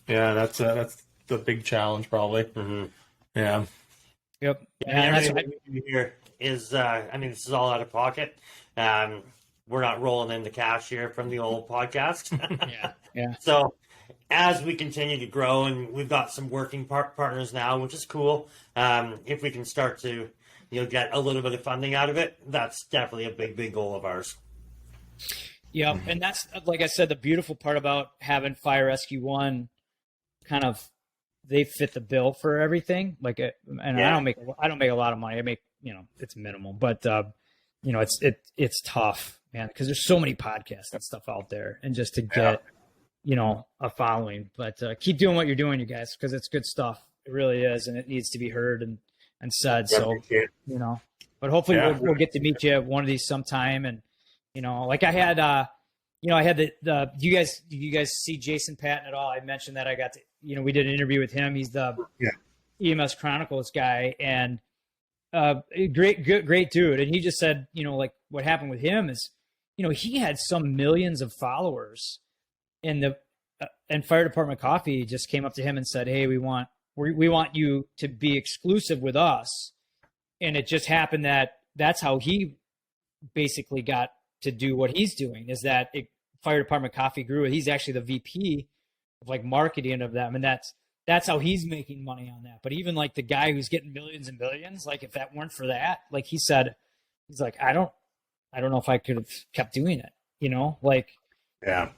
That's the big challenge, probably. Mm-hmm. Yeah. Yep. And that's what we here is. This is all out of pocket. We're not rolling in the cash here from the old podcast. Yeah. So as we continue to grow, and we've got some working partners now, which is cool. If we can start to, get a little bit of funding out of it, that's definitely a big goal of ours. Yeah, and that's, like I said, the beautiful part about having Fire Rescue One, kind of, they fit the bill for everything. Like, I don't make a lot of money. I make, it's minimal, but it's tough, man, because there's so many podcasts and stuff out there, and just to get a following. But keep doing what you're doing, you guys, because it's good stuff. It really is, and it needs to be heard and said. So but hopefully we'll get to meet you one of these sometime. And like I had I had the do you guys see Jason Patton at all? I mentioned that I got to we did an interview with him. He's the EMS Chronicles guy, and great dude. And he just said like what happened with him is he had some millions of followers, and Fire Department Coffee just came up to him and said, "Hey, we want you to be exclusive with us." And it just happened that that's how he basically got to do what he's doing, is that Fire Department Coffee grew. He's actually the VP of like marketing of them. And that's how he's making money on that. But even like the guy who's getting millions and billions, like if that weren't for that, like he said, he's like, I don't know if I could have kept doing it, like, Yeah.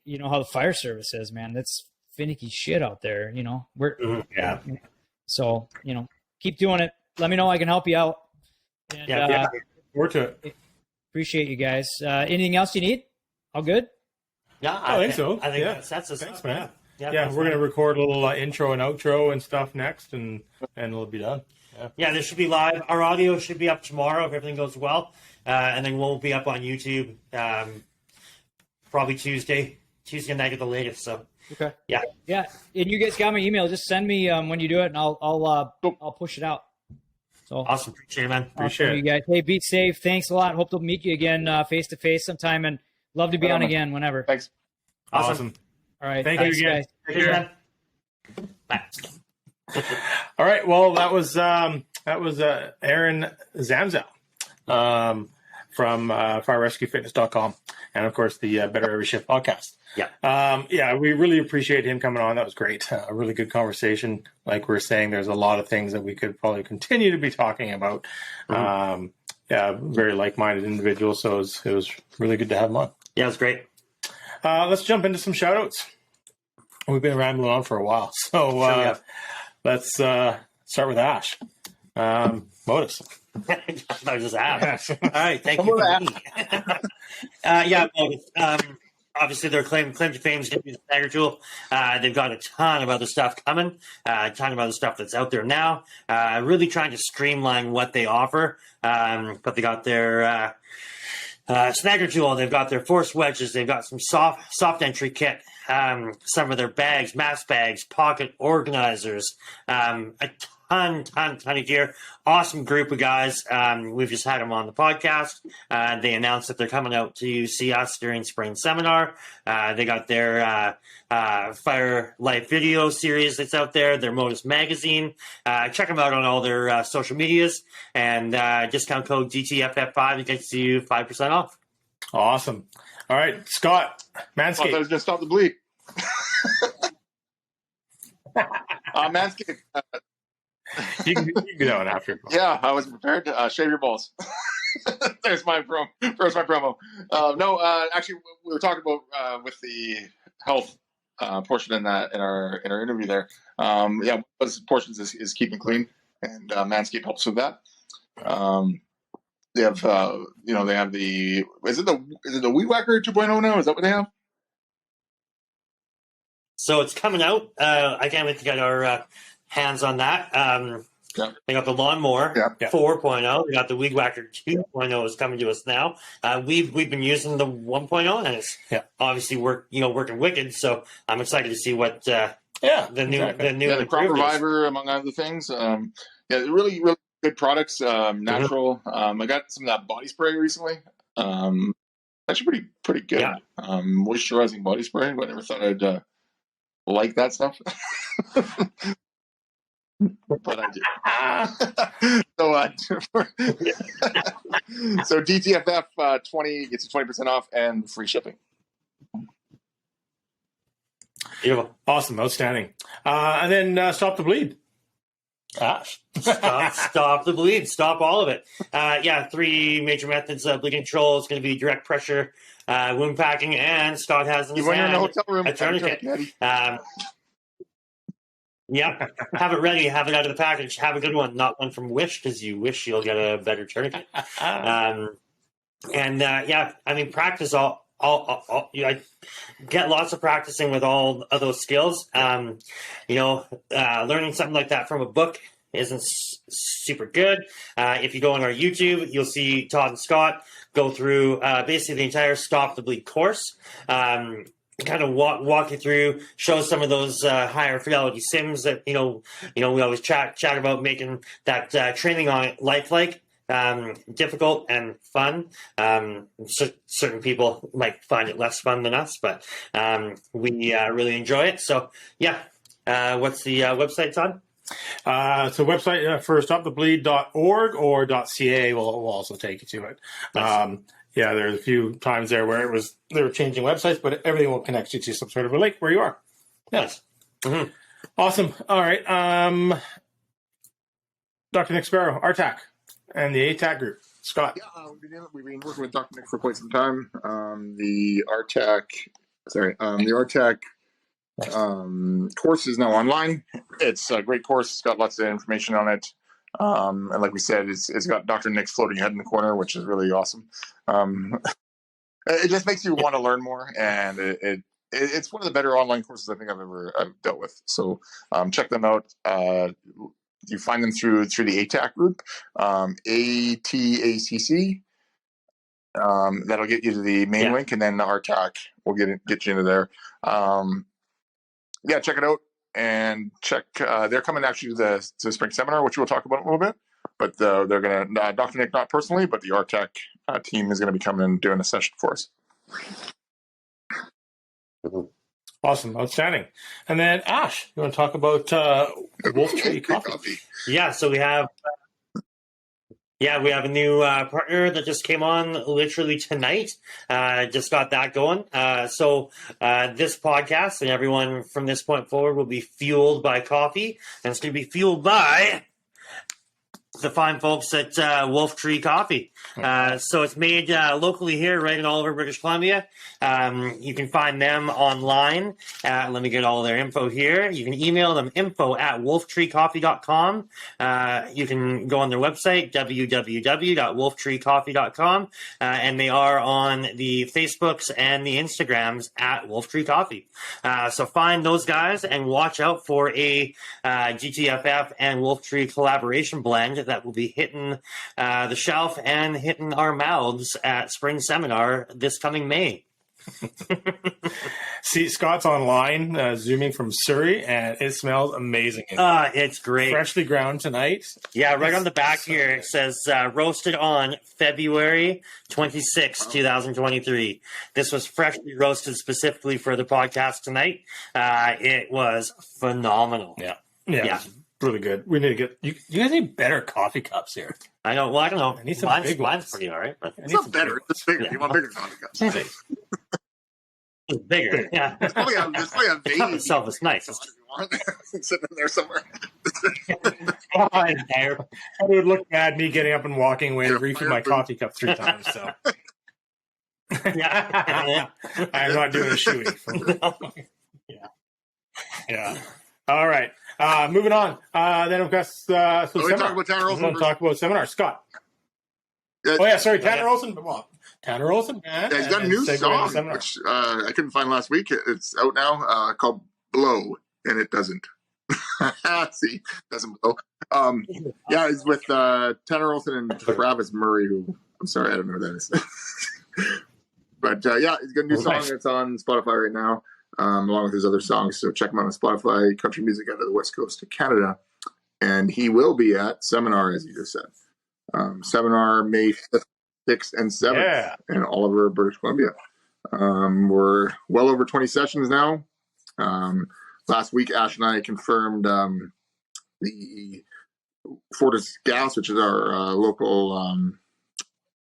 you know how the fire service is, man. That's finicky shit out there. Yeah. So, keep doing it. Let me know. I can help you out. And, Yeah. Forward to it. appreciate you guys. Anything else you need? All good? Yeah, I think so. I think Yeah. that's us. Thanks, man. Yeah, Yeah, we're gonna record a little intro and outro and stuff next, and it'll be done. Yeah, this should be live. Our audio should be up tomorrow if everything goes well, and then we'll be up on YouTube probably Tuesday night at the latest. So Okay. yeah. And you guys got my email. Just send me when you do it, and I'll push it out. So Awesome, appreciate it, man. Appreciate you guys. Hey, be safe. Thanks a lot. Hope to meet you again face to face sometime, and love to be on again whenever. Thanks. Awesome. All right. Thank Thanks, you again. guys. Take care, man. Bye. All right. Well, that was Aaron Zamzow from firerescuefitness.com, and of course the Better Every Shift podcast. Yeah. We really appreciate him coming on. That was great. A really good conversation. Like we're saying, there's a lot of things that we could probably continue to be talking about. Very like-minded individual. So it was really good to have him on. Yeah, it was great. Let's jump into some shout outs. We've been rambling on for a while. So let's start with Ash. Modus. I just asked. All right, thank Come you on, for me. Obviously, their claim to fame is going to be the Stagger Tool. They've got a ton of other stuff coming, a ton of other stuff that's out there now. Really trying to streamline what they offer. But they got their Snagger Tool. They've got their force wedges. They've got some soft entry kit. Some of their bags, mask bags, pocket organizers, a ton of gear. Awesome group of guys. We've just had them on the podcast. They announced that they're coming out to see us during spring seminar. They got their Fire Life video series that's out there, their Modus magazine. Check them out on all their social medias, and discount code DTFF5 gets you 5% off. Awesome. All right, Scott, Manscaped. I was going to stop the bleed. Manscaped. You can do that one after. Yeah, I was prepared to shave your balls. There's my promo. Actually, we were talking about with the health portion in our interview there. Those portions is keeping clean, and Manscaped helps with that. They have they have the is it the Weed Whacker 2.0 now? Is that what they have? So it's coming out. I can't wait to get our hands on that. They got the Lawnmower 4.0. They got the Weed Whacker 2.0 is coming to us now. We've been using the 1.0, and it's obviously working wicked. So I'm excited to see what the new Crop Reviver, among other things. They're really good products. Natural. I got some of that body spray recently. Actually pretty good. Yeah. Moisturizing body spray. I never thought I'd like that stuff. But I do. So DTFF 20 gets you 20% off and free shipping. Beautiful. Awesome. Outstanding. And then Stop the Bleed. Ash. Stop the bleed. Stop all of it. 3 major methods of bleeding control. It's going to be direct pressure, wound packing, and Scott has in his When you're in the hand hotel room, a tourniquet. Have it ready. Have it out of the package. Have a good one, not one from Wish, because you wish you'll get a better tourniquet. Practice all. I get lots of practicing with all of those skills. Learning something like that from a book isn't super good. If you go on our YouTube, you'll see Todd and Scott go through basically the entire Stop the Bleed course. Kind of walk you through, show some of those higher fidelity sims that we always chat about, making that training on it lifelike. difficult and fun. Certain people might find it less fun than us, but we really enjoy it. So, yeah. What's the website, Todd? So website, first up, thebleed.org or .ca will also take you to it. Nice. Yeah, there's a few times there where they were changing websites, but everything will connect you to some sort of a link where you are. Yes. Mm-hmm. Awesome. All right. Dr. Nick Sparrow, RTAC, and the ATAC group. Scott. Yeah, we've been working with Dr. Nick for quite some time. The RTAC course is now online. It's a great course. It's got lots of information on it. And like we said, it's got Dr. Nick's floating head in the corner, which is really awesome. It just makes you want to learn more, and it's one of the better online courses I think I've ever dealt with. So check them out. You find them through the ATAC group, ATACC. That'll get you to the main link, and then the RTAC will get you into there. Yeah, check it out, and check. They're coming actually to the spring seminar, which we'll talk about in a little bit. But they're going to, Dr. Nick, not personally, but the RTAC team is going to be coming and doing a session for us. Awesome. Outstanding. And then Ash, you want to talk about Wolf Tree Coffee? Yeah, so we have a new partner that just came on literally tonight. Just got that going. So this podcast and everyone from this point forward will be fueled by coffee, and it's going to be fueled by the fine folks at Wolf Tree Coffee. So it's made locally here, right in all over British Columbia. You can find them online. Let me get all their info here. You can email them info@wolftreecoffee.com. You can go on their website, www.wolftreecoffee.com. And they are on the Facebooks and the Instagrams at Wolf Tree Coffee. So find those guys and watch out for a GTFF and Wolf Tree collaboration blend that will be hitting the shelf and hitting our mouths at Spring Seminar this coming May. See, Scott's online, zooming from Surrey, and it smells amazing. It's great. Freshly ground tonight. Yeah, right on the back here it says roasted on February 26, 2023. This was freshly roasted specifically for the podcast tonight. It was phenomenal. Yeah. Really good. We need to get you guys need better coffee cups here. I know. Well, I don't know. I need some big mine's ones. pretty all right. But It's not better. It's bigger. You want bigger coffee cups. It's bigger. Yeah. It's probably a The cup itself is nice. It's sitting in there somewhere. It would look bad me getting up and walking away and refill my coffee cup 3 times. So Yeah. I'm not doing a shoey. Yeah. All right. Moving on. Then we've got We're seminar. talking about Tanner Olson. We're going to talk about seminar. Scott. Sorry, Tanner Olson. Well, Tanner Olson, man. Yeah, he's got a new song, which I couldn't find last week. It's out now, called Blow, and it doesn't. See, doesn't blow. Yeah, he's with Tanner Olson and Travis Murray, who, I'm sorry, I don't know who that is. But yeah, he's got a new song that's on Spotify right now, along with his other songs. So check him out on Spotify, country music out of the west coast of Canada. And he will be at Seminar, as you just said. Seminar May 5th, 6th, and 7th in all over British Columbia. We're well over 20 sessions now. Last week, Ash and I confirmed the Fortis Gas, which is our local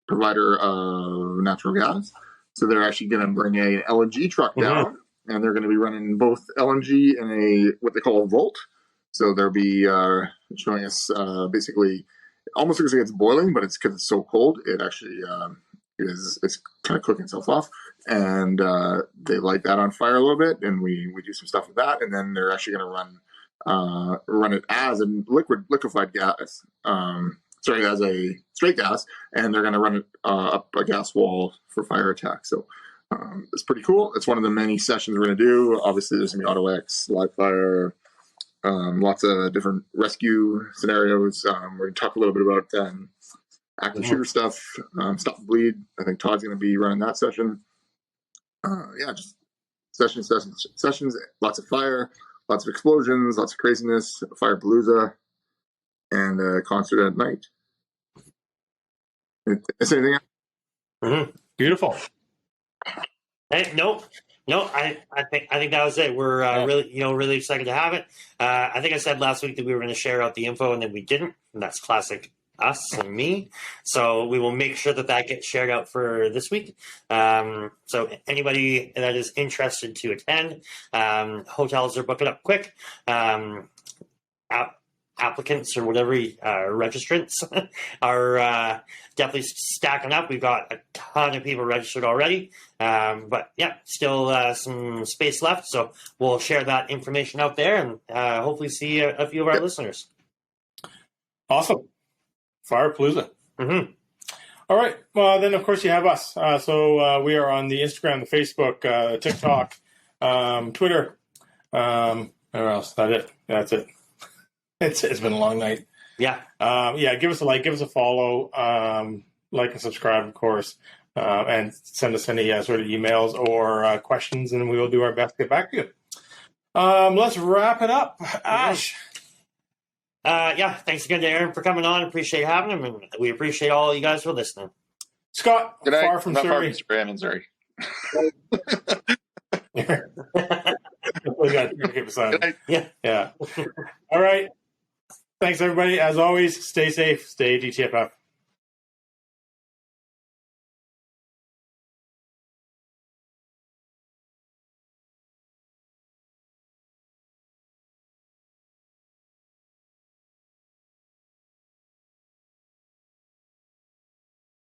provider of natural gas. So they're actually going to bring an LNG truck down, and they're going to be running both LNG and what they call a Volt. So they'll be showing us basically, it almost looks like it's boiling, but it's because it's so cold. It actually it's kind of cooking itself off, and they light that on fire a little bit, and we do some stuff with that, and then they're actually going to run it as a liquefied gas. As a straight gas, and they're going to run it up a gas wall for fire attack. So it's pretty cool. It's one of the many sessions we're going to do. Obviously, there's going to be AutoX, live fire, lots of different rescue scenarios. We're going to talk a little bit about active shooter stuff, stop the bleed. I think Todd's going to be running that session. Just sessions, lots of fire, lots of explosions, lots of craziness, fire palooza, and a concert at night. Is there anything Mhm. Beautiful. Hey, no, I think that was it. We're really excited to have it. I think I said last week that we were going to share out the info, and then we didn't. And that's classic us and me. So we will make sure that gets shared out for this week. So anybody that is interested to attend, hotels are booking up quick. Applicants or whatever registrants are definitely stacking up. We've got a ton of people registered already, but yeah, still some space left. So we'll share that information out there and hopefully see a few of our listeners. Awesome. Firepalooza. Mm-hmm. All right. Well, then, of course, you have us. So we are on the Instagram, the Facebook, TikTok, Twitter. Where else? That's it. It's been a long night. Yeah. Give us a like, give us a follow, like and subscribe, of course, and send us any sort of emails or questions, and we will do our best to get back to you. Let's wrap it up. Ash. Thanks again to Aaron for coming on. Appreciate having him, and we appreciate all you guys for listening. Scott, Good night. far from Not Surrey. I'm in Surrey. We got to keep us on. Good night. Yeah. All right. Thanks, everybody. As always, stay safe, stay GTFF.